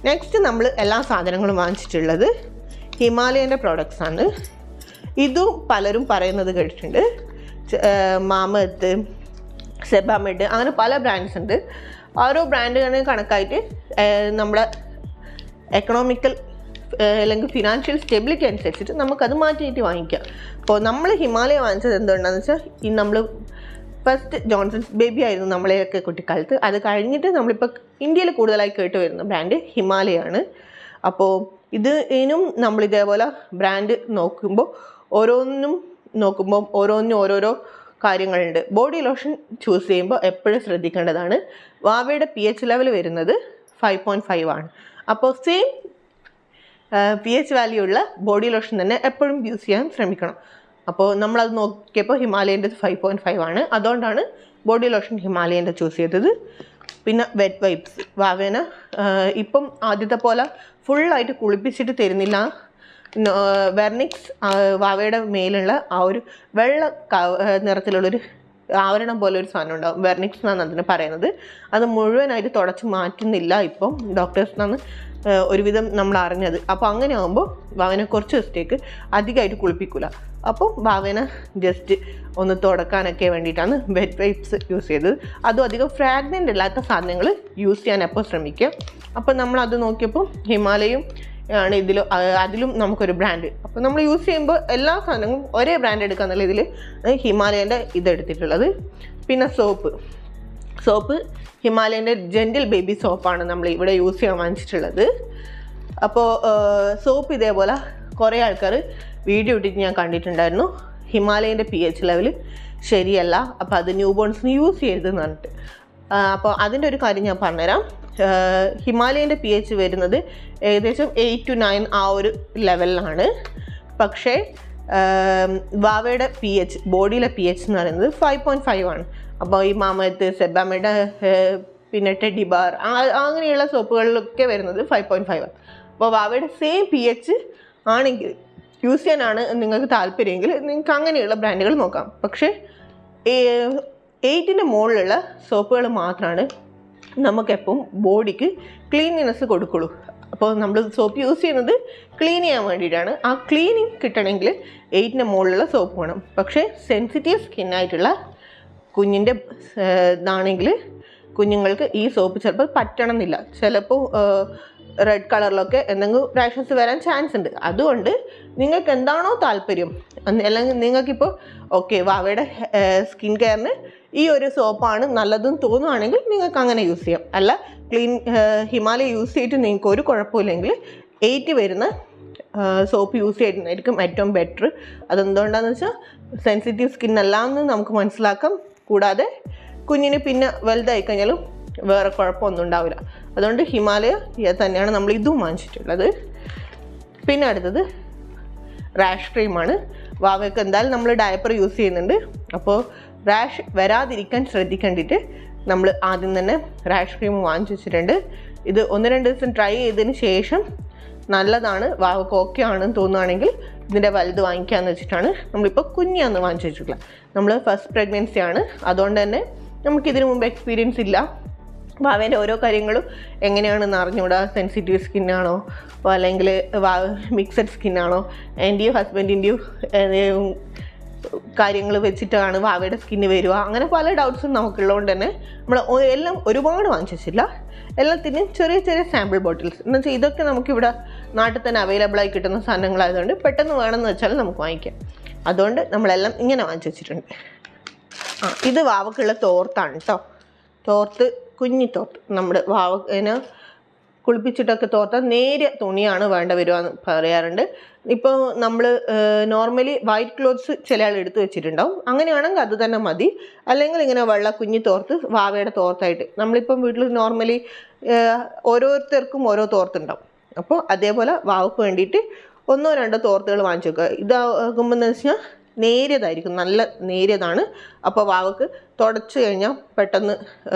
[SPEAKER 1] നെക്സ്റ്റ് നമ്മൾ എല്ലാ സാധനങ്ങളും വാങ്ങിച്ചിട്ടുള്ളത് ഹിമാലയൻ്റെ പ്രോഡക്റ്റ്സ് ആണ്. ഇതും പലരും പറയുന്നത് കേട്ടിട്ടുണ്ട്. മാമത്ത്, സെബാമെഡ്, അങ്ങനെ പല ബ്രാൻഡ്സ് ഉണ്ട്. ഓരോ ബ്രാൻഡുകളെ കണക്കായിട്ട് നമ്മുടെ എക്കണോമിക്കൽ അല്ലെങ്കിൽ ഫിനാൻഷ്യൽ സ്റ്റെബിലിറ്റി അനുസരിച്ചിട്ട് നമുക്കത് മാറ്റിയിട്ട് വാങ്ങിക്കാം. അപ്പോൾ നമ്മൾ ഹിമാലയ വാങ്ങിച്ചത് എന്തുകൊണ്ടാണെന്ന് വെച്ചാൽ ഈ നമ്മൾ ഫസ്റ്റ് ജോൺസൺസ് ബേബി ആയിരുന്നു നമ്മളെയൊക്കെ കുട്ടിക്കാലത്ത്. അത് കഴിഞ്ഞിട്ട് നമ്മളിപ്പോൾ ഇന്ത്യയിൽ കൂടുതലായി കേട്ട് വരുന്ന ബ്രാൻഡ് ഹിമാലയാണ്. അപ്പോൾ ഇതിനും നമ്മൾ ഇതേപോലെ ബ്രാൻഡ് നോക്കുമ്പോൾ ഓരോന്നിനും ഓരോരോ കാര്യങ്ങളുണ്ട്. ബോഡി ലോഷൻ ചൂസ് ചെയ്യുമ്പോൾ എപ്പോഴും ശ്രദ്ധിക്കേണ്ടതാണ്. വാവയുടെ pH ലെവൽ വരുന്നത് 5.5 ആണ്. അപ്പോൾ സെയിം pH വാല്യൂ ഉള്ള ബോഡി ലോഷൻ തന്നെ എപ്പോഴും യൂസ് ചെയ്യാൻ ശ്രമിക്കണം. അപ്പോൾ നമ്മളത് നോക്കിയപ്പോൾ ഹിമാലയൻ്റെ 5.5 ആണ്. അതുകൊണ്ടാണ് ബോഡി ലോഷൻ ഹിമാലയൻ്റെ ചൂസ് ചെയ്തത്. പിന്നെ വെറ്റ് വൈപ്സ് വാവേന ഇപ്പം ആദ്യത്തെ പോലെ ഫുള്ളായിട്ട് കുളിപ്പിച്ചിട്ട് തരുന്നില്ല. വെർണിക്സ് വാവയുടെ മേലുള്ള ആ ഒരു വെള്ള നിറത്തിലുള്ളൊരു ആവരണം പോലെ ഒരു സാധനം ഉണ്ടാവും. വെർണിക്സ് എന്നാണ് അതിന് പറയുന്നത്. അത് മുഴുവനായിട്ട് തുടച്ച് മാറ്റുന്നില്ല ഇപ്പം ഡോക്ടേഴ്സ് എന്നാണ് ഒരുവിധം നമ്മൾ അറിഞ്ഞത്. അപ്പോൾ അങ്ങനെ ആകുമ്പോൾ വാവനെ കുറച്ച് ദിവസത്തേക്ക് അധികമായിട്ട് കുളിപ്പിക്കില്ല. അപ്പോൾ വാവനെ ജസ്റ്റ് ഒന്ന് തുടക്കാനൊക്കെ വേണ്ടിയിട്ടാണ് വെറ്റ് വൈപ്സ് യൂസ് ചെയ്തത്. അതും അധികം ഫ്രാഗ്രൻ്റ് അല്ലാത്ത സാധനങ്ങൾ യൂസ് ചെയ്യാൻ എപ്പോൾ ശ്രമിക്കുക. അപ്പോൾ നമ്മളത് നോക്കിയപ്പോൾ ഹിമാലയും ആണ് അതിലും നമുക്കൊരു ബ്രാൻഡ്. അപ്പോൾ നമ്മൾ യൂസ് ചെയ്യുമ്പോൾ എല്ലാ സാധനങ്ങളും ഒരേ ബ്രാൻഡ് എടുക്കുക എന്നുള്ള ഇതിൽ ഹിമാലയൻ്റെ ഇതെടുത്തിട്ടുള്ളത്. പിന്നെ സോപ്പ് ഹിമാലയൻ്റെ ജെൻറ്റിൽ ബേബി സോപ്പാണ് നമ്മൾ ഇവിടെ യൂസ് ചെയ്യാൻ വാങ്ങിച്ചിട്ടുള്ളത്. അപ്പോൾ സോപ്പ് ഇതേപോലെ കുറേ ആൾക്കാർ വീഡിയോ ഇട്ടിട്ട് ഞാൻ കണ്ടിട്ടുണ്ടായിരുന്നു. ഹിമാലയൻ്റെ pH ലെവൽ ശരിയല്ല, അപ്പോൾ അത് ന്യൂ ബോൺസിന് യൂസ് ചെയ്യരുതെന്ന് പറഞ്ഞിട്ട്. അപ്പോൾ അതിൻ്റെ ഒരു കാര്യം ഞാൻ പറഞ്ഞുതരാം. ഹിമാലയൻ്റെ pH വരുന്നത് ഏകദേശം 8 to 9 ആ ഒരു ലെവലിലാണ്. പക്ഷേ വാവയുടെ ബോഡിയിലെ pH എന്ന് പറയുന്നത് 5.5 ആണ്. അപ്പോൾ ഈ മാമത്ത്, സെബാമെഡ്, പിന്നെ ടെഡി ബാർ അങ്ങനെയുള്ള സോപ്പുകളിലൊക്കെ വരുന്നത് 5.5 ആണ്. അപ്പോൾ വാവയുടെ സെയിം pH ആണെങ്കിൽ യൂസ് ചെയ്യാനാണ് നിങ്ങൾക്ക് താല്പര്യമെങ്കിൽ നിങ്ങൾക്ക് അങ്ങനെയുള്ള ബ്രാൻഡുകൾ നോക്കാം. പക്ഷേ 8ൻ്റെ മുകളിലുള്ള സോപ്പുകൾ മാത്രമാണ് നമുക്കെപ്പം ബോഡിക്ക് ക്ലീനിനെസ് കൊടുക്കുള്ളൂ. അപ്പോൾ നമ്മൾ സോപ്പ് യൂസ് ചെയ്യുന്നത് ക്ലീൻ ചെയ്യാൻ വേണ്ടിയിട്ടാണ്. ആ ക്ലീനിങ് കിട്ടണമെങ്കിൽ 8ൻ്റെ മുകളിലുള്ള സോപ്പ് വേണം. പക്ഷേ സെൻസിറ്റീവ് സ്കിന്നായിട്ടുള്ള കുഞ്ഞിൻ്റെ ഇതാണെങ്കിൽ കുഞ്ഞുങ്ങൾക്ക് ഈ സോപ്പ് ചിലപ്പോൾ പറ്റണമെന്നില്ല. ചിലപ്പോൾ റെഡ് കളറിലൊക്കെ എന്തെങ്കിലും റാഷസ് വരാൻ ചാൻസ് ഉണ്ട്. അതുകൊണ്ട് നിങ്ങൾക്ക് എന്താണോ താല്പര്യം, അല്ലെങ്കിൽ നിങ്ങൾക്കിപ്പോൾ ഓക്കെ വാവയുടെ സ്കിൻ കെയറിന് ഈ ഒരു സോപ്പാണ് നല്ലതെന്ന് തോന്നുകയാണെങ്കിൽ നിങ്ങൾക്ക് അങ്ങനെ യൂസ് ചെയ്യാം. അല്ല ഹിമാലയ യൂസ് ചെയ്തിട്ട് നിങ്ങൾക്ക് ഒരു കുഴപ്പമില്ലെങ്കിൽ 8 വരുന്ന സോപ്പ് യൂസ് ചെയ്യുന്നതായിരിക്കും ഏറ്റവും ബെറ്റർ. അതെന്തുകൊണ്ടാണെന്ന് വെച്ചാൽ സെൻസിറ്റീവ് സ്കിൻ അല്ലാന്ന് നമുക്ക് മനസ്സിലാക്കാം. കൂടാതെ കുഞ്ഞിന് പിന്നെ വലുതായി കഴിഞ്ഞാലും വേറെ കുഴപ്പമൊന്നും ഉണ്ടാവില്ല. അതുകൊണ്ട് ഹിമാലയ തന്നെയാണ് നമ്മൾ ഇതും വാങ്ങിച്ചിട്ടുള്ളത്. പിന്നെ അടുത്തത് റാഷ് ക്രീമാണ്. വാവയ്ക്ക് എന്തായാലും നമ്മൾ ഡയപ്പർ യൂസ് ചെയ്യുന്നുണ്ട്. അപ്പോൾ റാഷ് വരാതിരിക്കാൻ ശ്രദ്ധിക്കേണ്ടിയിട്ട് നമ്മൾ ആദ്യം തന്നെ റാഷ് ക്രീം വാങ്ങിച്ചു വെച്ചിട്ടുണ്ട്. ഇത് 1-2 ദിവസം ട്രൈ ചെയ്തതിന് ശേഷം നല്ലതാണ്, വാവയ്ക്ക് ഓക്കെ ആണെന്ന് തോന്നുകയാണെങ്കിൽ ഇതിൻ്റെ വലുത് വാങ്ങിക്കാമെന്ന് വെച്ചിട്ടാണ് നമ്മളിപ്പോൾ കുഞ്ഞാന്ന് വാങ്ങിച്ചു വെച്ചിട്ടുള്ളത്. നമ്മൾ ഫസ്റ്റ് പ്രഗ്നൻസി ആണ്, അതുകൊണ്ട് തന്നെ നമുക്കിതിനു മുമ്പ് എക്സ്പീരിയൻസ് ഇല്ല. വാവേൻ്റെ ഓരോ കാര്യങ്ങളും എങ്ങനെയാണെന്ന് അറിഞ്ഞുകൂടാ. സെൻസിറ്റീവ് സ്കിന്നാണോ അല്ലെങ്കിൽ മിക്സഡ് സ്കിന്നാണോ, എൻ്റെയും ഹസ്ബൻഡിൻ്റെയും കാര്യങ്ങൾ വെച്ചിട്ടാണ് വാവയുടെ സ്കിന്ന് വരിക. അങ്ങനെ പല ഡൗട്ട്സും നമുക്കുള്ളതുകൊണ്ട് തന്നെ നമ്മൾ എല്ലാം ഒരുപാട് വാങ്ങിച്ചില്ല. എല്ലാത്തിനും ചെറിയ ചെറിയ സാമ്പിൾ ബോട്ടിൽസ് എന്ന് വെച്ചാൽ ഇതൊക്കെ നമുക്കിവിടെ നാട്ടിൽ തന്നെ അവൈലബിളായി കിട്ടുന്ന സാധനങ്ങളായതുകൊണ്ട് പെട്ടെന്ന് വേണമെന്ന് വെച്ചാൽ നമുക്ക് വാങ്ങിക്കാം. അതുകൊണ്ട് നമ്മളെല്ലാം ഇങ്ങനെ വാങ്ങിച്ചു വെച്ചിട്ടുണ്ട്. ഇത് വാവക്കുള്ള തോർത്താണ് കേട്ടോ. കുഞ്ഞി തോർത്ത് നമ്മുടെ വാവനെ കുളിപ്പിച്ചിട്ടൊക്കെ തോർത്ത നേരിയ തുണിയാണ് വേണ്ട വരുവാന്ന് പറയാറുണ്ട്. ഇപ്പോൾ നമ്മൾ നോർമലി വൈറ്റ് ക്ലോത്ത്സ് ചില ആൾ എടുത്ത് വെച്ചിട്ടുണ്ടാവും. അങ്ങനെയാണെങ്കിൽ അത് തന്നെ മതി. അല്ലെങ്കിൽ ഇങ്ങനെ വെള്ള കുഞ്ഞി തോർത്ത് വാവയുടെ തോർത്തായിട്ട് നമ്മളിപ്പം വീട്ടിൽ നോർമലി ഓരോരുത്തർക്കും ഓരോ തോർത്തുണ്ടാവും. അപ്പോൾ അതേപോലെ വാവക്ക് വേണ്ടിയിട്ട് 1-2 തോർത്തുകൾ വാങ്ങിച്ചു വെക്കുക. ഇതാകുമ്പോൾ എന്ന് വെച്ചാൽ നേരിയതായിരിക്കും, നല്ല നേരിയതാണ്. അപ്പോൾ വാവക്ക് തുടച്ച് കഴിഞ്ഞാൽ പെട്ടെന്ന്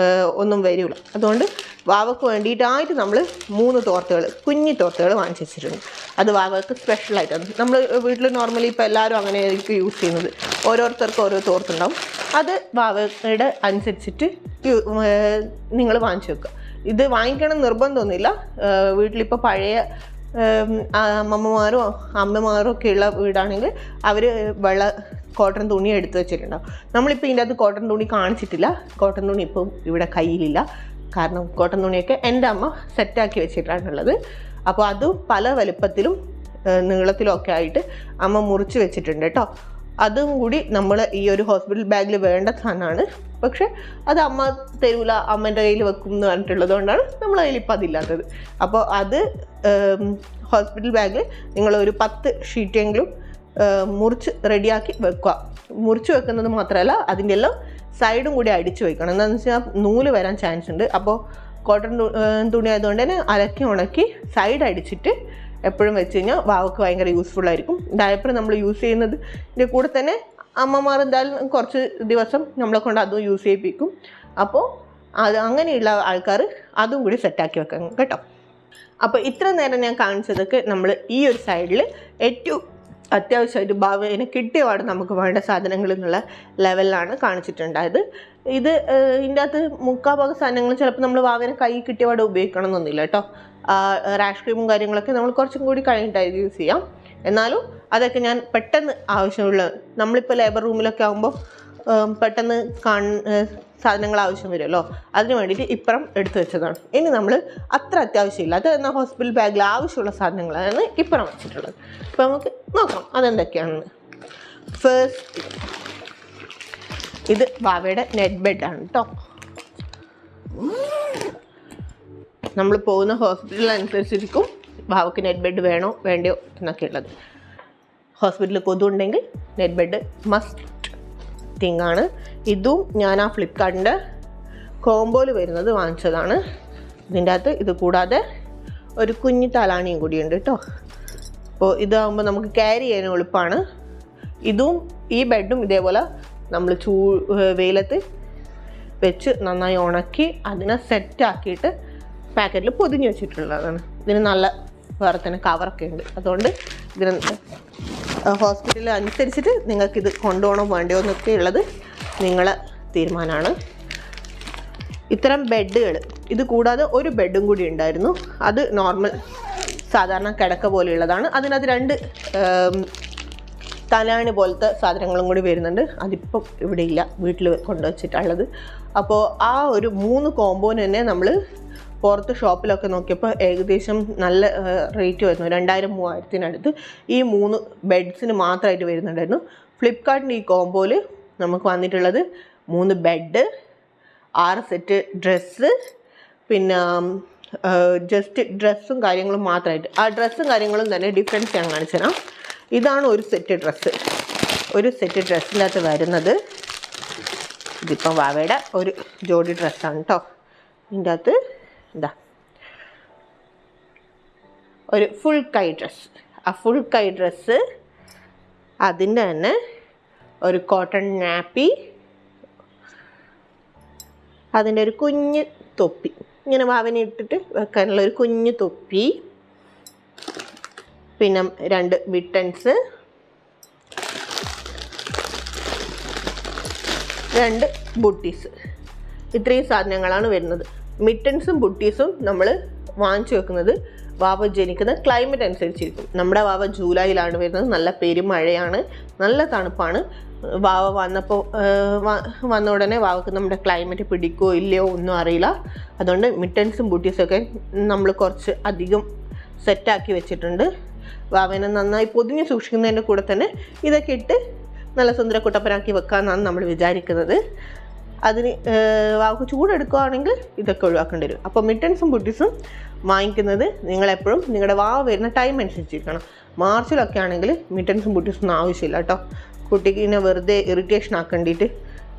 [SPEAKER 1] ഒന്നും വരില്ല. അതുകൊണ്ട് വാവക്ക് വേണ്ടിയിട്ടായിട്ട് നമ്മൾ 3 തോർത്തുകൾ, കുഞ്ഞി തോർത്തുകൾ വാങ്ങിച്ച് വെച്ചിട്ടുണ്ട്. അത് വാവക്ക് സ്പെഷ്യലായിട്ടാണ്. നമ്മൾ വീട്ടിൽ നോർമലി ഇപ്പോൾ എല്ലാവരും അങ്ങനെ ആയിരിക്കും യൂസ് ചെയ്യുന്നത്. ഓരോരുത്തർക്കും ഓരോ തോർത്തുണ്ടാവും. അത് വാവയുടെ അനുസരിച്ചിട്ട് നിങ്ങൾ വാങ്ങിച്ച് വെക്കുക. ഇത് വാങ്ങിക്കണം നിർബന്ധമൊന്നുമില്ല. വീട്ടിലിപ്പോൾ പഴയ അമ്മമ്മമാരും അമ്മമാരും ഒക്കെ ഉള്ള വീടാണെങ്കിൽ അവർ കോട്ടൺ തുണി എടുത്ത് വെച്ചിട്ടുണ്ടാവും. നമ്മളിപ്പോൾ ഇതിൻ്റെ അകത്ത് കോട്ടൺ തുണി കാണിച്ചിട്ടില്ല. കോട്ടൺ തുണി ഇപ്പം ഇവിടെ കയ്യിലില്ല. കാരണം കോട്ടൺ തുണിയൊക്കെ എൻ്റെ അമ്മ സെറ്റാക്കി വെച്ചിട്ടാണുള്ളത്. അപ്പോൾ അതും പല വലുപ്പത്തിലും നീളത്തിലും ഒക്കെ ആയിട്ട് അമ്മ മുറിച്ച് വെച്ചിട്ടുണ്ട് കേട്ടോ. അതും കൂടി നമ്മൾ ഈ ഒരു ഹോസ്പിറ്റൽ ബാഗിൽ വേണ്ട സാധനമാണ്. പക്ഷെ അത് അമ്മ തരൂല, അമ്മേൻ്റെ കയ്യിൽ വെക്കും എന്ന് പറഞ്ഞിട്ടുള്ളത് കൊണ്ടാണ് നമ്മൾ കയ്യിലിപ്പോൾ അതില്ലാത്തത്. അപ്പോൾ അത് ഹോസ്പിറ്റൽ ബാഗിൽ നിങ്ങളൊരു 10 ഷീറ്റെങ്കിലും മുറിച്ച് റെഡിയാക്കി വെക്കുക. മുറിച്ച് വെക്കുന്നത് മാത്രമല്ല, അതിൻ്റെ എല്ലാം സൈഡും കൂടി അടിച്ച് വയ്ക്കണം. എന്താണെന്ന് വെച്ചാൽ നൂല് വരാൻ ചാൻസ് ഉണ്ട്. അപ്പോൾ കോട്ടൺ തുണി ആയതുകൊണ്ട് തന്നെ അലക്കി ഉണക്കി സൈഡ് അടിച്ചിട്ട് എപ്പോഴും വെച്ച് കഴിഞ്ഞാൽ വാവക്ക് ഭയങ്കര യൂസ്ഫുൾ ആയിരിക്കും. ഡയപ്പർ നമ്മൾ യൂസ് ചെയ്യുന്നതിൻ്റെ കൂടെ തന്നെ അമ്മമാർ എന്തായാലും കുറച്ച് ദിവസം നമ്മളെ കൊണ്ട് അതും യൂസ് ചെയ്യിപ്പിക്കും. അപ്പോൾ അത് അങ്ങനെയുള്ള ആൾക്കാർ അതും കൂടി സെറ്റാക്കി വെക്കണം കേട്ടോ. അപ്പോൾ ഇത്ര നേരം ഞാൻ കാണിച്ചതൊക്കെ നമ്മൾ ഈ ഒരു സൈഡിൽ ഏറ്റവും അത്യാവശ്യമായിട്ട് ഭാവേനെ കിട്ടിയ പാട് നമുക്ക് വേണ്ട സാധനങ്ങൾ എന്നുള്ള ലെവലിലാണ് കാണിച്ചിട്ടുണ്ടായത്. ഇത് ഇതിൻ്റെ അകത്ത് മുക്കാഭാഗ സാധനങ്ങൾ ചിലപ്പോൾ നമ്മൾ ഭാവേനെ കൈ കിട്ടിയ പാട് ഉപയോഗിക്കണം എന്നൊന്നുമില്ല കേട്ടോ. റാഷ് ക്രീമും കാര്യങ്ങളൊക്കെ നമ്മൾ കുറച്ചും കൂടി കഴിഞ്ഞിട്ടായിട്ട് യൂസ് ചെയ്യാം. എന്നാലും അതൊക്കെ ഞാൻ പെട്ടെന്ന് ആവശ്യമുള്ള, നമ്മളിപ്പോൾ ലേബർ റൂമിലൊക്കെ ആകുമ്പോൾ പെട്ടെന്ന് സാധനങ്ങൾ ആവശ്യം വരുമല്ലോ, അതിന് വേണ്ടിയിട്ട് ഇപ്പുറം എടുത്തു വെച്ചതാണ്. ഇനി നമ്മൾ അത്ര അത്യാവശ്യമില്ല, അത് എന്നാൽ ഹോസ്പിറ്റൽ ബാഗിൽ ആവശ്യമുള്ള സാധനങ്ങളാണ് ഇപ്പുറം വെച്ചിട്ടുള്ളത്. അപ്പോൾ നമുക്ക് നോക്കാം അതെന്തൊക്കെയാണെന്ന്. ഫസ്റ്റ് ഇത് വാവയുടെ നെറ്റ് ബെഡാണ് കേട്ടോ. നമ്മൾ പോകുന്ന ഹോസ്പിറ്റൽ അനുസരിച്ചിരിക്കും വാവക്ക് നെറ്റ് ബെഡ് വേണോ വേണ്ടയോ എന്നൊക്കെ ഉള്ളത്. ഹോസ്പിറ്റലിൽ കൊതുണ്ടെങ്കിൽ നെറ്റ് ബെഡ് മസ്റ്റ് തിങ് ആണ്. ഇതും ഞാൻ ആ ഫ്ലിപ്കാർട്ടിൻ്റെ കോംബോയിൽ വരുന്നത് വാങ്ങിച്ചതാണ്. ഇതിൻ്റെ അകത്ത് ഇത് കൂടാതെ ഒരു കുഞ്ഞി തലാണിയും കൂടിയുണ്ട് കേട്ടോ. അപ്പോൾ ഇതാകുമ്പോൾ നമുക്ക് ക്യാരി ചെയ്യാൻ എളുപ്പമാണ്. ഇതും ഈ ബെഡും ഇതേപോലെ നമ്മൾ വെയിലത്ത് വെച്ച് നന്നായി ഉണക്കി അതിനെ സെറ്റാക്കിയിട്ട് പാക്കറ്റിൽ പൊതിഞ്ഞ് വെച്ചിട്ടുള്ളതാണ്. ഇതിന് നല്ല വേറെ തന്നെ കവറൊക്കെ ഉണ്ട്. അതുകൊണ്ട് ഇതിന് ഹോസ്പിറ്റലിൽ അനുസരിച്ചിട്ട് നിങ്ങൾക്കിത് കൊണ്ടുപോകണോ വേണ്ടയോ എന്നൊക്കെ ഉള്ളത് നിങ്ങളെ തീരുമാനമാണ്. ഇത്തരം ബെഡുകൾ ഇത് കൂടാതെ ഒരു ബെഡും കൂടി ഉണ്ടായിരുന്നു. അത് നോർമൽ സാധാരണ കിടക്ക പോലെയുള്ളതാണ്. അതിനകത്ത് 2 തലാണി പോലത്തെ സാധനങ്ങളും കൂടി വരുന്നുണ്ട്. അതിപ്പം ഇവിടെ ഇല്ല, വീട്ടിൽ കൊണ്ടുവച്ചിട്ടുള്ളത്. അപ്പോൾ ആ ഒരു 3 കോമ്പോന് തന്നെ നമ്മൾ പുറത്ത് ഷോപ്പിലൊക്കെ നോക്കിയപ്പോൾ ഏകദേശം നല്ല റേറ്റ് വരുന്നു. 2000-3000 ഈ 3 ബെഡ്സിന് മാത്രമായിട്ട് വരുന്നുണ്ടായിരുന്നു. ഫ്ലിപ്കാർട്ടിൻ്റെ ഈ കോമ്പോയിൽ നമുക്ക് വന്നിട്ടുള്ളത് 3 ബെഡ്, 6 സെറ്റ് ഡ്രസ്സ്, പിന്നെ ജസ്റ്റ് ഡ്രസ്സും കാര്യങ്ങളും മാത്രമായിട്ട്. ആ ഡ്രസ്സും കാര്യങ്ങളും തന്നെ ഡിഫറൻസ് ഞാൻ കാണിച്ചു തരാം. ഇതാണ് ഒരു സെറ്റ് ഡ്രസ്സ്. ഒരു സെറ്റ് ഡ്രസ്സിൻ്റെ അകത്ത് വരുന്നത് ഇതിപ്പം വാവയുടെ ഒരു ജോഡി ഡ്രസ്സാണ് കേട്ടോ. ഇതിൻ്റെ അകത്ത് ഇതാ ഒരു ഫുൾ കൈ ഡ്രസ്സ്. ആ ഫുൾ കൈ ഡ്രസ്സ് അതിൻ്റെ തന്നെ ഒരു കോട്ടൺ നാപ്പി, അതിൻ്റെ ഒരു കുഞ്ഞ് തൊപ്പി, ഇങ്ങനെ വാവനെ ഇട്ടിട്ട് വെക്കാനുള്ള ഒരു കുഞ്ഞ് തൊപ്പി, പിന്നെ 2 മിട്ടൻസ്, 2 ബുട്ടീസ്. ഇത്രയും സാധനങ്ങളാണ് വരുന്നത്. മിട്ടൻസും ബുട്ടീസും നമ്മൾ വാങ്ങിച്ചു വെക്കുന്നത് വാവ ജനിക്കുന്ന ക്ലൈമറ്റ് അനുസരിച്ചിരിക്കും. നമ്മുടെ വാവ ജൂലൈയിലാണ് വരുന്നത്. നല്ല പെരുമഴയാണ്, നല്ല തണുപ്പാണ്. വാവ വന്ന ഉടനെ വാവക്ക് നമ്മുടെ ക്ലൈമറ്റ് പിടിക്കുകയോ ഇല്ലയോ ഒന്നും അറിയില്ല. അതുകൊണ്ട് മിട്ടൻസും ബുട്ടീസൊക്കെ നമ്മൾ കുറച്ച് അധികം സെറ്റാക്കി വെച്ചിട്ടുണ്ട്. വാവനെ നന്നായി പൊതിഞ്ഞ് സൂക്ഷിക്കുന്നതിൻ്റെ കൂടെ തന്നെ ഇതൊക്കെ ഇട്ട് നല്ല സുന്ദര കുട്ടപ്പനാക്കി വെക്കാമെന്നാണ് നമ്മൾ വിചാരിക്കുന്നത്. അതിന് വാവക്ക് ചൂടെടുക്കുകയാണെങ്കിൽ ഇതൊക്കെ ഒഴിവാക്കേണ്ടി വരും. അപ്പോൾ മിട്ടൻസും ബുട്ടീസും വാങ്ങിക്കുന്നത് നിങ്ങളെപ്പോഴും നിങ്ങളുടെ വാവ വരുന്ന ടൈം അനുസരിച്ചിരിക്കണം. മാർച്ചിലൊക്കെ ആണെങ്കിൽ മിട്ടൻസും ബുട്ടീസൊന്നും ആവശ്യമില്ല കേട്ടോ. കുട്ടിക്ക് ഇങ്ങനെ വെറുതെ ഇറിറ്റേഷൻ ആക്കേണ്ടിയിട്ട്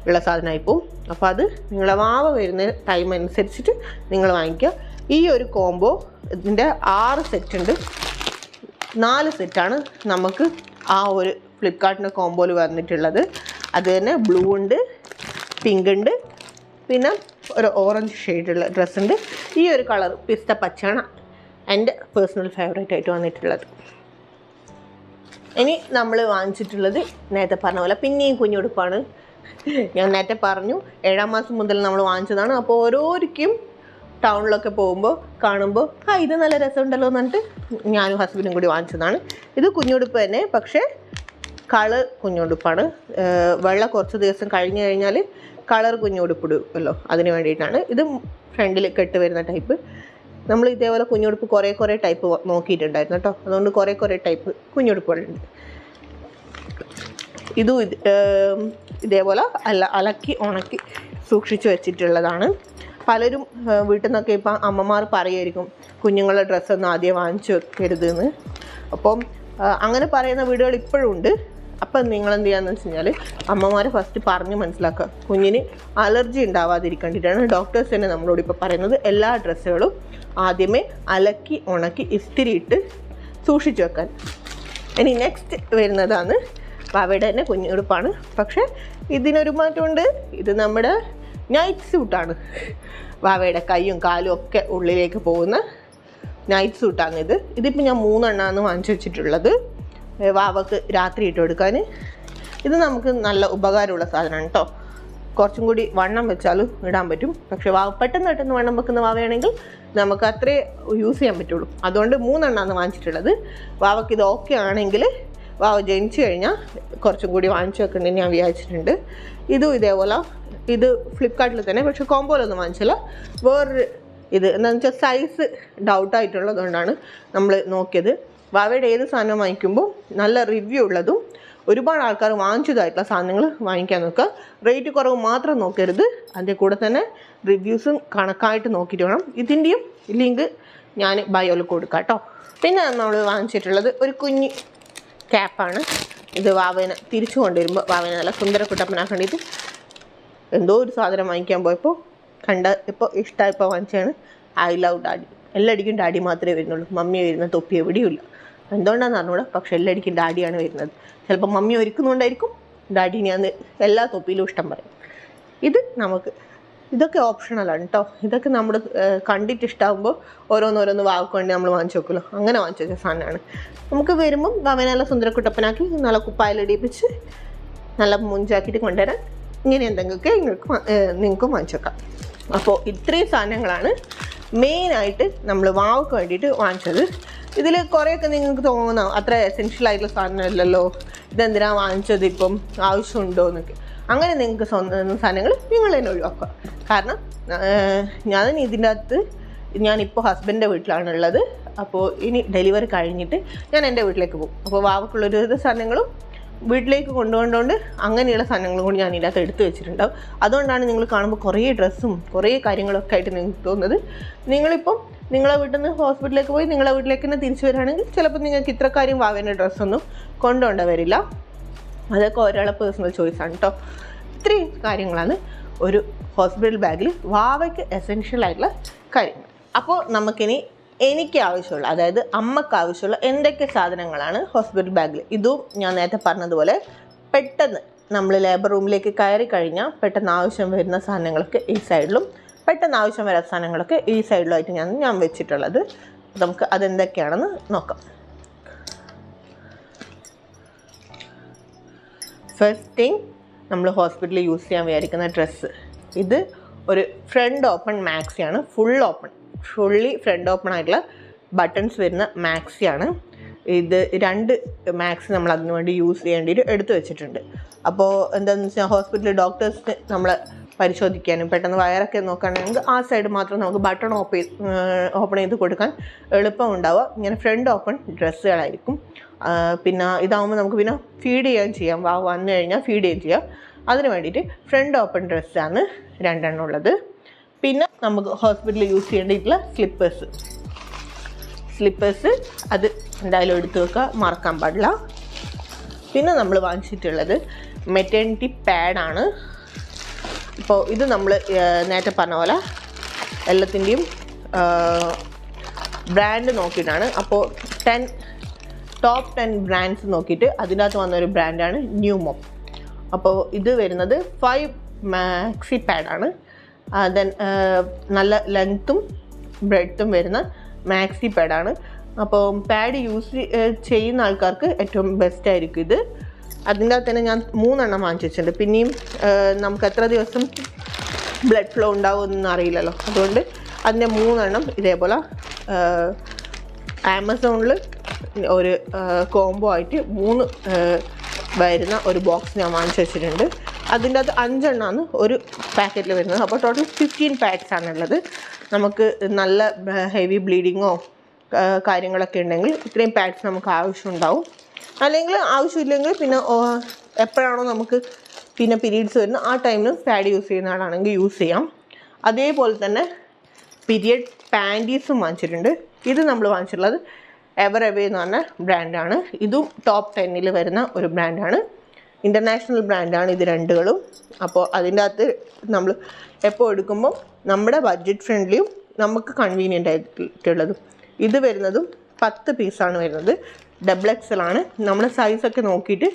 [SPEAKER 1] ഉള്ള സാധനമായി പോവും. അപ്പോൾ അത് നിങ്ങളുടെ വാവ വരുന്ന ടൈം അനുസരിച്ചിട്ട് നിങ്ങൾ വാങ്ങിക്കുക. ഈ ഒരു കോംബോ ഇതിൻ്റെ 6 സെറ്റ് ഉണ്ട്. 4 സെറ്റാണ് നമുക്ക് ആ ഒരു ഫ്ലിപ്കാർട്ടിൻ്റെ കോംബോയിൽ വന്നിട്ടുള്ളത്. അത് തന്നെ ബ്ലൂ ഉണ്ട്, പിങ്ക് ഉണ്ട്, പിന്നെ ഒരു ഓറഞ്ച് ഷെയ്ഡുള്ള ഡ്രസ്സുണ്ട്. ഈ ഒരു കളർ പിസ്ത പച്ചയാണ് എൻ്റെ പേഴ്സണൽ ഫേവറേറ്റ് ആയിട്ട് വന്നിട്ടുള്ളത്. ഇനി നമ്മൾ വാങ്ങിച്ചിട്ടുള്ളത് നേരത്തെ പറഞ്ഞ പോലെ പിന്നെയും കുഞ്ഞുടുപ്പാണ്. ഞാൻ നേരത്തെ പറഞ്ഞു 7ാം മാസം മുതൽ നമ്മൾ വാങ്ങിച്ചതാണ്. അപ്പോൾ ഓരോരിക്കും ടൗണിലൊക്കെ പോകുമ്പോൾ കാണുമ്പോൾ ഇത് നല്ല രസമുണ്ടല്ലോ എന്ന് പറഞ്ഞിട്ട് ഞാനും ഹസ്ബൻഡും കൂടി വാങ്ങിച്ചതാണ്. ഇത് കുഞ്ഞുടുപ്പ് തന്നെ, പക്ഷേ കളർ കുഞ്ഞുടുപ്പാണ്. വെള്ള കുറച്ച് ദിവസം കഴിഞ്ഞ് കഴിഞ്ഞാൽ കളർ കുഞ്ഞുടുപ്പ് ഇടുമല്ലോ, അതിന് വേണ്ടിയിട്ടാണ്. ഇത് ഫ്രണ്ടിൽ കെട്ട് വരുന്ന ടൈപ്പ്. നമ്മൾ ഇതേപോലെ കുഞ്ഞുടുപ്പ് കുറേ ടൈപ്പ് നോക്കിയിട്ടുണ്ടായിരുന്നു കേട്ടോ. അതുകൊണ്ട് കുറേ ടൈപ്പ് കുഞ്ഞുടുപ്പുകളുണ്ട്. ഇതും ഇതേപോലെ അലക്കി ഉണക്കി സൂക്ഷിച്ച് വെച്ചിട്ടുള്ളതാണ്. പലരും വീട്ടിൽ നിന്നൊക്കെ ഇപ്പം അമ്മമാർ പറയുമായിരിക്കും കുഞ്ഞുങ്ങളുടെ ഡ്രസ്സൊന്നും ആദ്യം വാങ്ങിച്ചു വെക്കരുതെന്ന്. അപ്പം അങ്ങനെ പറയുന്ന വീടുകൾ ഇപ്പോഴും ഉണ്ട്. അപ്പം നിങ്ങൾ എന്ത് ചെയ്യാന്ന് വെച്ച് കഴിഞ്ഞാൽ അമ്മമാരെ ഫസ്റ്റ് പറഞ്ഞ് മനസ്സിലാക്കുക. കുഞ്ഞിന് അലർജി ഉണ്ടാവാതിരിക്കേണ്ടിയിട്ടാണ് ഡോക്ടേഴ്സ് തന്നെ നമ്മളോട് ഇപ്പോൾ പറയുന്നത് എല്ലാ ഡ്രസ്സുകളും ആദ്യമേ അലക്കി ഉണക്കി ഇസ്തിരിയിട്ട് സൂക്ഷിച്ചു വെക്കാൻ. ഇനി നെക്സ്റ്റ് വരുന്നതാണ് വാവയുടെ തന്നെ കുഞ്ഞുടുപ്പാണ്. പക്ഷേ ഇതിനൊരു മാറ്റമുണ്ട്. ഇത് നമ്മുടെ നൈറ്റ് സ്യൂട്ടാണ്. വാവയുടെ കൈയും കാലും ഒക്കെ ഉള്ളിലേക്ക് പോകുന്ന നൈറ്റ് സ്യൂട്ടാണിത്. ഇതിപ്പോൾ ഞാൻ 3 എണ്ണമാണ് വാങ്ങിച്ചു വെച്ചിട്ടുള്ളത് വാവക്ക് രാത്രി ഇട്ട് കൊടുക്കാൻ. ഇത് നമുക്ക് നല്ല ഉപകാരമുള്ള സാധനമാണ് കേട്ടോ. കുറച്ചും കൂടി വണ്ണം വെച്ചാലും ഇടാൻ പറ്റും. പക്ഷേ പെട്ടെന്ന് വണ്ണം വെക്കുന്ന വാവയാണെങ്കിൽ നമുക്ക് അത്രേ യൂസ് ചെയ്യാൻ പറ്റുള്ളൂ. അതുകൊണ്ട് 3 എണ്ണമാണ് വാങ്ങിച്ചിട്ടുള്ളത്. വാവക്ക് ഇത് ഓക്കെ ആണെങ്കിൽ വാവ ജനിച്ചു കഴിഞ്ഞാൽ കുറച്ചും കൂടി വാങ്ങിച്ചു വെക്കേണ്ടത് ഞാൻ വിചാരിച്ചിട്ടുണ്ട്. ഇതും ഇതേപോലെ ഇത് ഫ്ലിപ്കാർട്ടിൽ തന്നെ, പക്ഷേ കോംബോയിലൊന്നും വാങ്ങിച്ചില്ല. വേറൊരു ഇത് എന്താണെന്ന് വെച്ചാൽ സൈസ് ഡൗട്ടായിട്ടുള്ളതുകൊണ്ടാണ് നമ്മൾ നോക്കിയത്. വാവയുടെ ഏത് സാധനം വാങ്ങിക്കുമ്പോൾ നല്ല റിവ്യൂ ഉള്ളതും ഒരുപാട് ആൾക്കാർ വാങ്ങിച്ചതായിട്ടുള്ള സാധനങ്ങൾ വാങ്ങിക്കാൻ നോക്കുക. റേറ്റ് കുറവ് മാത്രം നോക്കരുത്, അതിൻ്റെ കൂടെ തന്നെ റിവ്യൂസും കണക്കായിട്ട് നോക്കിയിട്ട് വേണം. ഇതിൻ്റെയും ലിങ്ക് ഞാൻ ബയോയിൽ കൊടുക്കാം കേട്ടോ. പിന്നെ നമ്മൾ വാങ്ങിച്ചിട്ടുള്ളത് ഒരു കുഞ്ഞ് ക്യാപ്പാണ്. ഇത് വാവേനെ തിരിച്ചു കൊണ്ടുവരുമ്പോൾ വാവേനെ നല്ല സുന്ദര കുട്ടപ്പനാക്കേണ്ടിയിട്ട് എന്തോ ഒരു സാധനം വാങ്ങിക്കാൻ പോയപ്പോൾ ഇപ്പോൾ ഇഷ്ടമായപ്പോൾ വാങ്ങിച്ചാണ്. I love daddy. എല്ലാടിക്കും ഡാഡി മാത്രമേ വരുന്നുള്ളൂ, മമ്മി വരുന്ന തൊപ്പി എവിടെയുമില്ല. എന്തുകൊണ്ടാണെന്ന് അറിഞ്ഞൂടാ, പക്ഷെ എല്ലാടിക്കും ഡാഡിയാണ് വരുന്നത്. ചിലപ്പോൾ മമ്മി ഒരുക്കുന്നുണ്ടായിരിക്കും, ഡാഡിനെ അന്ന് എല്ലാ തൊപ്പിയിലും ഇഷ്ടം പറയും. ഇത് ഇതൊക്കെ ഓപ്ഷണലാണ് കേട്ടോ. ഇതൊക്കെ നമ്മൾ കണ്ടിട്ട് ഇഷ്ടമാകുമ്പോൾ ഓരോന്നോരോന്ന് വാങ്ങിക്കൊണ്ട് നമ്മൾ വാങ്ങിച്ചു വെക്കുമല്ലോ, അങ്ങനെ വാങ്ങിച്ചു വെച്ച സാധനമാണ്. നമുക്ക് വരുമ്പം അവനെ നല്ല സുന്ദരക്കുട്ടപ്പനാക്കി നല്ല കുപ്പായിലിടിപ്പിച്ച് നല്ല മുഞ്ചാക്കിയിട്ട് കൊണ്ടുവരാൻ ഇങ്ങനെ എന്തെങ്കിലുമൊക്കെ നിങ്ങൾക്കും വാങ്ങിച്ചു വെക്കാം. അപ്പോൾ ഇത്രയും സാധനങ്ങളാണ് മെയിനായിട്ട് നമ്മൾ വാവയ്ക്ക് വേണ്ടിയിട്ട് വാങ്ങിച്ചത്. ഇതിൽ കുറേയൊക്കെ നിങ്ങൾക്ക് തോന്നാം അത്ര എസെൻഷ്യൽ ആയിട്ടുള്ള സാധനമല്ലല്ലോ, ഇതെന്തിനാണ് വാങ്ങിച്ചത്, ഇപ്പം ആവശ്യമുണ്ടോ എന്നൊക്കെ. അങ്ങനെ നിങ്ങൾക്ക് സ്വന്തം സാധനങ്ങൾ നിങ്ങൾ തന്നെ ഒഴിവാക്കുക. കാരണം ഇതിൻ്റെ അകത്ത് ഞാനിപ്പോൾ ഹസ്ബൻഡിൻ്റെ വീട്ടിലാണുള്ളത്. അപ്പോൾ ഇനി ഡെലിവറി കഴിഞ്ഞിട്ട് ഞാൻ എൻ്റെ വീട്ടിലേക്ക് പോകും. അപ്പോൾ വാവക്കുള്ളൊരു സാധനങ്ങളും വീട്ടിലേക്ക് കൊണ്ടുകൊണ്ടുകൊണ്ട് അങ്ങനെയുള്ള സാധനങ്ങളും കൂടി ഞാൻ ഇതിനകത്ത് എടുത്തു വെച്ചിട്ടുണ്ടാവും. അതുകൊണ്ടാണ് നിങ്ങൾ കാണുമ്പോൾ കുറേ ഡ്രസ്സും കുറേ കാര്യങ്ങളൊക്കെ ആയിട്ട് നിങ്ങൾക്ക് തോന്നുന്നത്. നിങ്ങളിപ്പം നിങ്ങളെ വീട്ടിൽ നിന്ന് ഹോസ്പിറ്റലിലേക്ക് പോയി നിങ്ങളെ വീട്ടിലേക്ക് തന്നെ തിരിച്ചു വരികയാണെങ്കിൽ ചിലപ്പോൾ നിങ്ങൾക്ക് ഇത്ര കാര്യം വാവേൻ്റെ ഡ്രസ്സൊന്നും കൊണ്ടുകൊണ്ട് വരില്ല. അതൊക്കെ ഒരാളെ പേഴ്സണൽ ചോയ്സാണ് കേട്ടോ. ഇത്രയും കാര്യങ്ങളാണ് ഒരു ഹോസ്പിറ്റൽ ബാഗിൽ വാവയ്ക്ക് എസെൻഷ്യൽ ആയിട്ടുള്ള കാര്യങ്ങൾ. അപ്പോൾ നമുക്കിനി എനിക്ക് ആവശ്യമുള്ള, അതായത് അമ്മക്ക് ആവശ്യമുള്ള എന്തൊക്കെ സാധനങ്ങളാണ് ഹോസ്പിറ്റൽ ബാഗിൽ. ഇതും ഞാൻ നേരത്തെ പറഞ്ഞതുപോലെ പെട്ടെന്ന് നമ്മൾ ലേബർ റൂമിലേക്ക് കയറി കഴിഞ്ഞാൽ പെട്ടെന്ന് ആവശ്യം വരുന്ന സാധനങ്ങളൊക്കെ ഈ സൈഡിലും പെട്ടെന്ന് ആവശ്യം വരാത്ത സാധനങ്ങളൊക്കെ ഈ സൈഡിലുമായിട്ട് ഞാൻ വെച്ചിട്ടുള്ളത്. നമുക്ക് അതെന്തൊക്കെയാണെന്ന് നോക്കാം. ഫസ്റ്റ് തിങ്, നമ്മൾ ഹോസ്പിറ്റലിൽ യൂസ് ചെയ്യാൻ വിചാരിക്കുന്ന ഡ്രസ്സ്. ഇത് ഒരു ഫ്രണ്ട് ഓപ്പൺ മാക്സിയാണ്. ഫുള്ളി ഫ്രണ്ട് ഓപ്പൺ ആയിട്ടുള്ള ബട്ടൺസ് വരുന്ന മാക്സിയാണ്. ഇത് 2 മാക്സി നമ്മൾ അതിനു വേണ്ടി യൂസ് ചെയ്യേണ്ടിയിട്ട് എടുത്തു വെച്ചിട്ടുണ്ട്. അപ്പോൾ എന്താണെന്ന് വെച്ചാൽ ഹോസ്പിറ്റലിൽ ഡോക്ടേഴ്സിന് നമ്മളെ പരിശോധിക്കാനും പെട്ടെന്ന് വയറൊക്കെ നോക്കുകയാണെങ്കിൽ ആ സൈഡ് മാത്രം നമുക്ക് ബട്ടൺ ഓപ്പൺ ചെയ്ത് കൊടുക്കാൻ എളുപ്പം ഉണ്ടാവുക. ഇങ്ങനെ ഫ്രണ്ട് ഓപ്പൺ ഡ്രസ്സുകളായിരിക്കും. പിന്നെ ഇതാകുമ്പോൾ നമുക്ക് പിന്നെ ഫീഡ് ചെയ്യാൻ ചെയ്യാം. വന്നു കഴിഞ്ഞാൽ ഫീഡ് ചെയ്യാൻ ചെയ്യാം. അതിന് വേണ്ടിയിട്ട് ഫ്രണ്ട് ഓപ്പൺ ഡ്രസ്സാണ് 2 എണ്ണം ഉള്ളത്. പിന്നെ നമുക്ക് ഹോസ്പിറ്റലിൽ യൂസ് ചെയ്യേണ്ടിയിട്ടുള്ള സ്ലിപ്പേഴ്സ് അത് എന്തായാലും എടുത്ത് വെക്കുക, മറക്കാൻ പാടില്ല. പിന്നെ നമ്മൾ വാങ്ങിച്ചിട്ടുള്ളത് മെറ്റേണിറ്റി പാഡാണ്. ഇപ്പോൾ ഇത് നമ്മൾ നേരത്തെ പറഞ്ഞ പോലെ എല്ലാത്തിൻ്റെയും ബ്രാൻഡ് നോക്കിയിട്ടാണ്. അപ്പോൾ ടോപ്പ് 10 ബ്രാൻഡ്സ് നോക്കിയിട്ട് അതിനകത്ത് വന്നൊരു ബ്രാൻഡാണ് ന്യൂമോ. അപ്പോൾ ഇത് വരുന്നത് 5 മാക്സി പാഡാണ്. ദെൻ നല്ല ലെങ്ത്തും ബ്രെഡ്ത്തും വരുന്ന മാക്സി പാഡാണ്. അപ്പോൾ പാഡ് യൂസ് ചെയ്യുന്ന ആൾക്കാർക്ക് ഏറ്റവും ബെസ്റ്റ് ആയിരിക്കും ഇത്. അതിൻ്റെ അകത്ത് തന്നെ ഞാൻ 3 എണ്ണം വാങ്ങിച്ചിട്ടുണ്ട്. പിന്നെയും നമുക്ക് എത്ര ദിവസം ബ്ലഡ് ഫ്ലോ ഉണ്ടാവുമെന്നൊന്നും അറിയില്ലല്ലോ, അതുകൊണ്ട് അതിൻ്റെ 3 എണ്ണം ഇതേപോലെ ആമസോണിൽ ഒരു കോംബോ ആയിട്ട് 3 വരുന്ന ഒരു ബോക്സ് ഞാൻ വാങ്ങിച്ചു വെച്ചിട്ടുണ്ട്. അതിൻ്റെ അകത്ത് 5 എണ്ണമാണ് ഒരു പാക്കറ്റിൽ വരുന്നത്. അപ്പോൾ ടോട്ടൽ 15 പാക്സ് ആണുള്ളത്. നമുക്ക് നല്ല ഹെവി ബ്ലീഡിങ്ങോ കാര്യങ്ങളൊക്കെ ഉണ്ടെങ്കിൽ ഇത്രയും പാക്സ് നമുക്ക് ആവശ്യമുണ്ടാവും. അല്ലെങ്കിൽ ആവശ്യമില്ലെങ്കിൽ പിന്നെ എപ്പോഴാണോ നമുക്ക് പിന്നെ പീരീഡ്സ് വരുന്നത് ആ ടൈമിൽ പാഡ് യൂസ് ചെയ്യുന്ന ആളാണെങ്കിൽ യൂസ് ചെയ്യാം. അതേപോലെ തന്നെ പീരിയഡ് പാൻറ്റീസും വാങ്ങിച്ചിട്ടുണ്ട്. ഇത് നമ്മൾ വാങ്ങിച്ചിട്ടുള്ളത് എവർ എവേ എന്ന് പറഞ്ഞ ബ്രാൻഡാണ്. ഇതും ടോപ്പ് 10 വരുന്ന ഒരു ബ്രാൻഡാണ്. ഇൻ്റർനാഷണൽ ബ്രാൻഡാണ് ഇത് രണ്ടുകളും. അപ്പോൾ അതിൻ്റെ അകത്ത് നമ്മൾ എപ്പോൾ എടുക്കുമ്പോൾ നമ്മുടെ ബഡ്ജറ്റ് ഫ്രണ്ട്ലിയും നമുക്ക് കൺവീനിയൻ്റ് ആയിട്ടുള്ളതും. ഇത് വരുന്നതും 10 പീസാണ് വരുന്നത്. XXL ആണ്. നമ്മൾ സൈസൊക്കെ നോക്കിയിട്ട്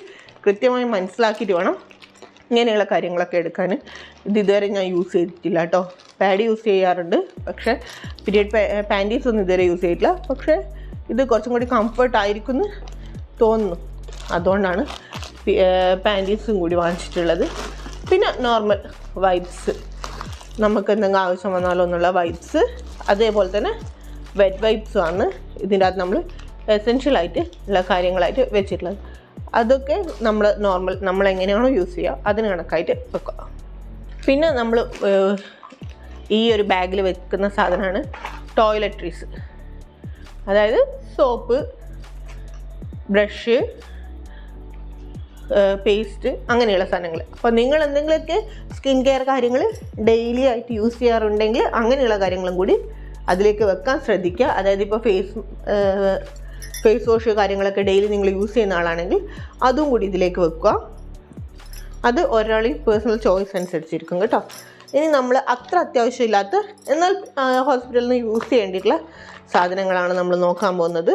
[SPEAKER 1] കൃത്യമായി മനസ്സിലാക്കിയിട്ട് വേണം ഇങ്ങനെയുള്ള കാര്യങ്ങളൊക്കെ എടുക്കാൻ. ഇത് ഇതുവരെ ഞാൻ യൂസ് ചെയ്തിട്ടില്ല കേട്ടോ. പാഡ് യൂസ് ചെയ്യാറുണ്ട്, പക്ഷേ പീരിയഡ് പാൻറ്റീസ് ഒന്നും ഇതുവരെ യൂസ് ചെയ്തിട്ടില്ല. പക്ഷേ ഇത് കുറച്ചും കൂടി കംഫർട്ട് ആയിരിക്കും എന്ന് തോന്നുന്നു. അതുകൊണ്ടാണ് പാൻറ്റീസും കൂടി വാങ്ങിച്ചിട്ടുള്ളത്. പിന്നെ നോർമൽ വൈപ്സ്, നമുക്ക് എന്തെങ്കിലും ആവശ്യം വന്നാലോ എന്നുള്ള വൈപ്സ്, അതേപോലെ തന്നെ വെറ്റ് വൈപ്സും ആണ് ഇതിൻ്റെ അകത്ത് നമ്മൾ എസെൻഷ്യലായിട്ട് ഉള്ള കാര്യങ്ങളായിട്ട് വെച്ചിട്ടുള്ളത്. അതൊക്കെ നമ്മൾ നോർമൽ നമ്മളെങ്ങനെയാണോ യൂസ് ചെയ്യുക അതിന് കണക്കായിട്ട് വെക്കുക. പിന്നെ നമ്മൾ ഈ ഒരു ബാഗിൽ വെക്കുന്ന സാധനമാണ് ടോയ്ലറ്ററീസ്. അതായത് സോപ്പ്, ബ്രഷ്, പേസ്റ്റ്, അങ്ങനെയുള്ള സാധനങ്ങൾ. അപ്പോൾ നിങ്ങൾ എന്തെങ്കിലുമൊക്കെ സ്കിൻ കെയർ കാര്യങ്ങൾ ഡെയിലി ആയിട്ട് യൂസ് ചെയ്യാറുണ്ടെങ്കിൽ അങ്ങനെയുള്ള കാര്യങ്ങളും കൂടി അതിലേക്ക് വെക്കാൻ ശ്രദ്ധിക്കുക. അതായത് ഇപ്പോൾ ഫേസ് വാഷ് കാര്യങ്ങളൊക്കെ ഡെയിലി നിങ്ങൾ യൂസ് ചെയ്യുന്ന ആളാണെങ്കിൽ അതും കൂടി ഇതിലേക്ക് വെക്കുക. അത് ഒരാളുടെ പേഴ്സണൽ ചോയ്സ് അനുസരിച്ചിരിക്കും കേട്ടോ. ഇനി നമ്മൾ അത്ര അത്യാവശ്യമില്ലാത്ത എന്നാൽ ഹോസ്പിറ്റലിൽ നിന്ന് യൂസ് ചെയ്യേണ്ടിയിട്ടുള്ള സാധനങ്ങളാണ് നമ്മൾ നോക്കാൻ പോകുന്നത്.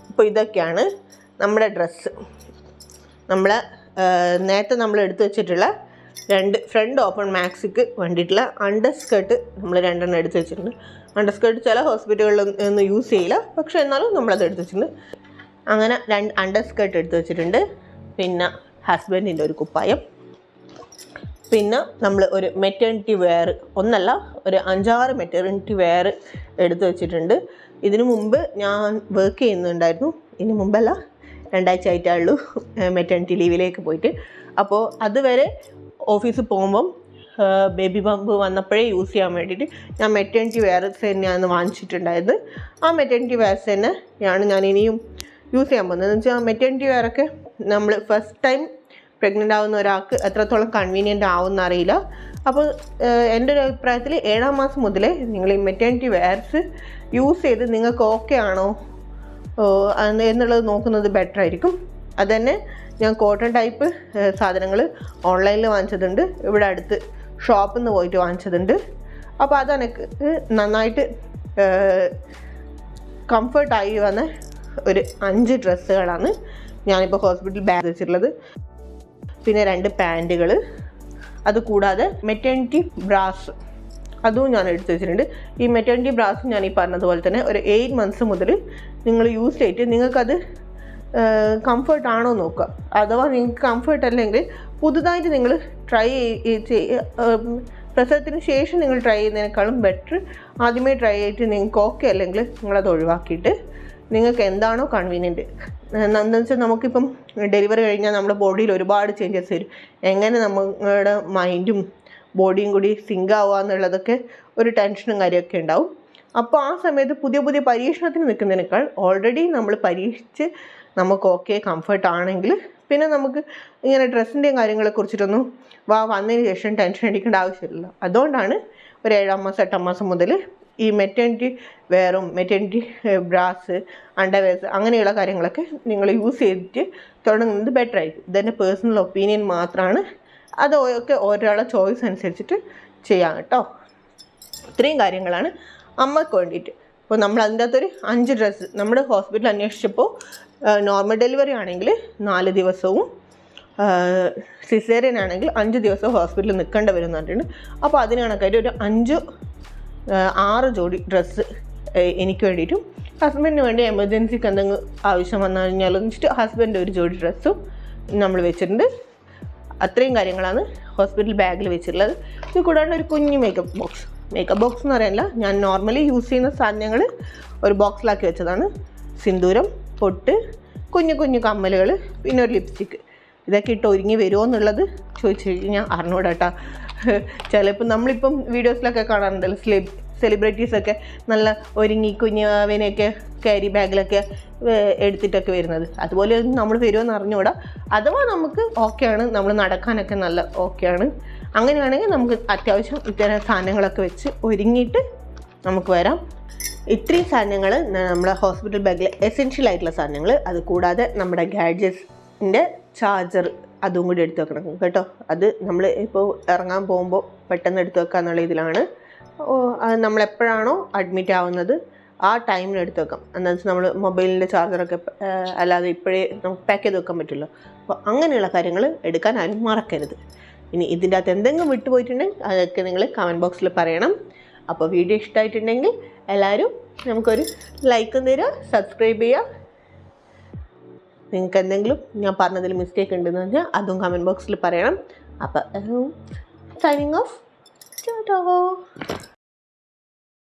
[SPEAKER 1] അപ്പോൾ ഇതൊക്കെയാണ് നമ്മുടെ ഡ്രസ്സ്. നേരത്തെ നമ്മൾ എടുത്തു വെച്ചിട്ടുള്ള 2 ഫ്രണ്ട് ഓപ്പൺ മാക്സിക്ക് വേണ്ടിയിട്ടുള്ള അണ്ടർ സ്കേർട്ട് നമ്മൾ 2 എണ്ണം എടുത്ത് വെച്ചിട്ടുണ്ട്. അണ്ടർ സ്കേർട്ട് ചില ഹോസ്പിറ്റലുകളിൽ ഒന്നും യൂസ് ചെയ്യില്ല, പക്ഷേ എന്നാലും നമ്മളത് എടുത്ത് വെച്ചിട്ടുണ്ട്. അങ്ങനെ 2 അണ്ടർ സ്കേർട്ട് എടുത്ത് വെച്ചിട്ടുണ്ട്. പിന്നെ ഹസ്ബൻഡിൻ്റെ ഒരു കുപ്പായം, പിന്നെ നമ്മൾ ഒരു മെറ്റേണിറ്റി വെയർ, ഒന്നല്ല ഒരു 5-6 മെറ്റേണിറ്റി വെയർ എടുത്ത് വെച്ചിട്ടുണ്ട്. ഇതിനു മുമ്പ് ഞാൻ വർക്ക് ചെയ്യുന്നുണ്ടായിരുന്നു. ഇതിന് മുമ്പല്ല, 2 ആഴ്ച ആയിട്ടേ ഉള്ളൂ മെറ്റേണിറ്റി ലീവിലേക്ക് പോയിട്ട്. അപ്പോൾ അതുവരെ ഓഫീസിൽ പോകുമ്പം ബേബി ബമ്പ് വന്നപ്പോഴേ യൂസ് ചെയ്യാൻ വേണ്ടിയിട്ട് ഞാൻ മെറ്റേണിറ്റി വെയർസ് തന്നെയാണ് വാങ്ങിച്ചിട്ടുണ്ടായത്. ആ മെറ്റേണിറ്റി വെയർസ് തന്നെയാണ് ഞാൻ ഇനിയും യൂസ് ചെയ്യാൻ പോകുന്നത്. എന്ന് വെച്ചാൽ മെറ്റേണിറ്റി വെയറൊക്കെ നമ്മൾ ഫസ്റ്റ് ടൈം പ്രഗ്നൻ്റ് ആവുന്ന ഒരാൾക്ക് എത്രത്തോളം കൺവീനിയൻ്റ് ആവുമെന്ന് അറിയില്ല. അപ്പോൾ എൻ്റെ ഒരു അഭിപ്രായത്തിൽ 7-ാം മാസം മുതലേ നിങ്ങൾ ഈ മെറ്റേണിറ്റി വെയർസ് യൂസ് ചെയ്ത് നിങ്ങൾക്ക് ഓക്കെ ആണോ എന്നുള്ളത് നോക്കുന്നത് ബെറ്റർ ആയിരിക്കും. അതുതന്നെ ഞാൻ കോട്ടൺ ടൈപ്പ് സാധനങ്ങൾ ഓൺലൈനിൽ വാങ്ങിച്ചതുണ്ട്, ഇവിടെ അടുത്ത് ഷോപ്പിൽ നിന്ന് പോയിട്ട് വാങ്ങിച്ചതുണ്ട്. അപ്പോൾ അതെനിക്ക് നന്നായിട്ട് കംഫർട്ടായി വന്ന ഒരു 5 ഡ്രസ്സുകളാണ് ഞാനിപ്പോൾ ഹോസ്പിറ്റൽ ബാഗ് വെച്ചിട്ടുള്ളത്. പിന്നെ 2 പാൻറ്റുകൾ, അതുകൂടാതെ മെറ്റേണിറ്റി ബ്രാസ് അതും ഞാൻ എടുത്ത് വെച്ചിട്ടുണ്ട്. ഈ മെറ്റേണിറ്റി ബ്രാസ് ഞാൻ ഈ പറഞ്ഞതുപോലെ തന്നെ ഒരു 8 മന്ത്സ് മുതൽ നിങ്ങൾ യൂസ് ചെയ്തിട്ട് നിങ്ങൾക്കത് കംഫർട്ട് ആണോ നോക്കുക. അഥവാ നിങ്ങൾക്ക് കംഫർട്ട് അല്ലെങ്കിൽ പുതുതായിട്ട് നിങ്ങൾ ട്രൈ പ്രസവത്തിന് ശേഷം നിങ്ങൾ ട്രൈ ചെയ്യുന്നതിനേക്കാളും ബെറ്റർ ആദ്യമേ ട്രൈ ചെയ്തിട്ട് നിങ്ങൾക്ക് ഓക്കെ അല്ലെങ്കിൽ നിങ്ങളത് ഒഴിവാക്കിയിട്ട് നിങ്ങൾക്ക് എന്താണോ കൺവീനിയൻറ്റ്. എന്താണെന്ന് വെച്ചാൽ നമുക്കിപ്പം ഡെലിവറി കഴിഞ്ഞാൽ നമ്മുടെ ബോഡിയിൽ ഒരുപാട് ചേഞ്ചസ് വരും. എങ്ങനെ നമ്മുടെ മൈൻഡും ബോഡിയും കൂടി സിങ്ക് ആവുക എന്നുള്ളതൊക്കെ ഒരു ടെൻഷനും കാര്യമൊക്കെ ഉണ്ടാവും. അപ്പോൾ ആ സമയത്ത് പുതിയ പുതിയ പരീക്ഷണത്തിന് നിൽക്കുന്നതിനേക്കാൾ ഓൾറെഡി നമ്മൾ പരീക്ഷിച്ച് നമുക്ക് ഓക്കെ കംഫർട്ട് ആണെങ്കിൽ പിന്നെ നമുക്ക് ഇങ്ങനെ ഡ്രസ്സിൻ്റെയും കാര്യങ്ങളെക്കുറിച്ചിട്ടൊന്നും വന്നതിന് ശേഷം ടെൻഷൻ അടിക്കേണ്ട ആവശ്യമില്ല. അതുകൊണ്ടാണ് ഒരു 7-ാം മാസം 8-ാം മാസം മുതൽ ഈ മെറ്റേണിറ്റി വെയറും മെറ്റേണിറ്റി ബ്രാസ്, അണ്ടർവെയർസ് അങ്ങനെയുള്ള കാര്യങ്ങളൊക്കെ നിങ്ങൾ യൂസ് ചെയ്തിട്ട് തുടങ്ങുന്നത് ബെറ്റർ ആയിരിക്കും. ഇതെൻ്റെ പേഴ്സണൽ ഒപ്പീനിയൻ മാത്രമാണ്. അതൊക്കെ ഒരാളുടെ ചോയ്സ് അനുസരിച്ചിട്ട് ചെയ്യാം കേട്ടോ. ഇത്രയും കാര്യങ്ങളാണ് അമ്മയ്ക്ക് വേണ്ടിയിട്ട്. അപ്പോൾ നമ്മൾ അതിൻ്റെ അകത്തൊരു 5 ഡ്രസ്സ് നമ്മുടെ ഹോസ്പിറ്റലിൽ അന്വേഷിച്ചപ്പോൾ നോർമൽ ഡെലിവറി ആണെങ്കിൽ 4 ദിവസവും സിസേറിയൻ ആണെങ്കിൽ 5 ദിവസവും ഹോസ്പിറ്റലിൽ നിൽക്കേണ്ടി വരും എന്ന് പറഞ്ഞിട്ടുണ്ട്. അപ്പോൾ അതിന് കണക്കായിട്ട് ഒരു 6 ജോഡി ഡ്രസ്സ് എനിക്ക് വേണ്ടിയിട്ടും ഹസ്ബൻഡിന് വേണ്ടി എമർജൻസിക്ക് എന്തെങ്കിലും ആവശ്യം വന്നു കഴിഞ്ഞാൽ വെച്ചിട്ട് ഹസ്ബൻഡ് ഒരു ജോഡി ഡ്രസ്സും നമ്മൾ വെച്ചിട്ടുണ്ട്. അത്രയും കാര്യങ്ങളാണ് ഹോസ്പിറ്റൽ ബാഗിൽ വെച്ചിട്ടുള്ളത്. ഇത് കൂടാണ്ട് ഒരു കുഞ്ഞു മേക്കപ്പ് ബോക്സ് എന്ന് പറയാനില്ല, ഞാൻ നോർമലി യൂസ് ചെയ്യുന്ന സാധനങ്ങൾ ഒരു ബോക്സിലാക്കി വെച്ചതാണ്. സിന്ദൂരം, പൊട്ട്, കുഞ്ഞു കുഞ്ഞു കമ്മലുകൾ, പിന്നെ ഒരു ലിപ്സ്റ്റിക്ക്. ഇതൊക്കെ ഇട്ട് ഒരുങ്ങി വരുമോ എന്നുള്ളത് ചോദിച്ചു കഴിഞ്ഞാൽ അറിഞ്ഞൂടാട്ടാ. ചിലപ്പോൾ നമ്മളിപ്പം വീഡിയോസിലൊക്കെ കാണാറുണ്ടല്ലോ സെലിബ്രിറ്റീസൊക്കെ നല്ല ഒരുങ്ങി കുഞ്ഞുവിനെയൊക്കെ ക്യാരി ബാഗിലൊക്കെ എടുത്തിട്ടൊക്കെ വരുന്നത്. അതുപോലെ നമ്മൾ വരുമെന്ന് അറിഞ്ഞുകൂടാ. അഥവാ നമുക്ക് ഓക്കെയാണ്, നമ്മൾ നടക്കാനൊക്കെ നല്ല ഓക്കെയാണ്, അങ്ങനെയാണെങ്കിൽ നമുക്ക് അത്യാവശ്യം ഇത്തരം സാധനങ്ങളൊക്കെ വെച്ച് ഒരുങ്ങിയിട്ട് നമുക്ക് വരാം. ഇത്രയും സാധനങ്ങൾ നമ്മുടെ ഹോസ്പിറ്റൽ ബാഗിലെ എസെൻഷ്യൽ ആയിട്ടുള്ള സാധനങ്ങൾ. അത് കൂടാതെ നമ്മുടെ ഗാഡ്ജറ്റ്സിൻ്റെ ചാർജർ അതും കൂടി എടുത്ത് വെക്കണം കേട്ടോ. അത് നമ്മൾ ഇപ്പോൾ ഇറങ്ങാൻ പോകുമ്പോൾ പെട്ടെന്ന് എടുത്ത് വെക്കുക എന്നുള്ള ഇതിലാണ്. അത് നമ്മളെപ്പോഴാണോ അഡ്മിറ്റ് ആവുന്നത് ആ ടൈമിൽ എടുത്ത് വെക്കാം. എന്താണെന്ന് വെച്ചാൽ നമ്മൾ മൊബൈലിൻ്റെ ചാർജറൊക്കെ അല്ലാതെ ഇപ്പോഴേ നമുക്ക് പാക്ക് ചെയ്ത് വെക്കാൻ പറ്റുമല്ലോ. അപ്പോൾ അങ്ങനെയുള്ള കാര്യങ്ങൾ എടുക്കാൻ ആരും മറക്കരുത്. ഇനി ഇതിൻ്റെ അകത്ത് എന്തെങ്കിലും വിട്ടുപോയിട്ടുണ്ടെങ്കിൽ അതൊക്കെ നിങ്ങൾ കമൻറ്റ് ബോക്സിൽ പറയണം. അപ്പോൾ വീഡിയോ ഇഷ്ടമായിട്ടുണ്ടെങ്കിൽ എല്ലാവരും നമുക്കൊരു ലൈക്ക് തരിക, സബ്സ്ക്രൈബ് ചെയ്യുക. നിങ്ങൾക്ക് എന്തെങ്കിലും ഞാൻ പറഞ്ഞതിൽ മിസ്റ്റേക്ക് ഉണ്ടെന്ന് പറഞ്ഞാൽ അതും കമൻറ്റ് ബോക്സിൽ പറയണം. അപ്പോൾ സൈനിങ് ഓഫ്.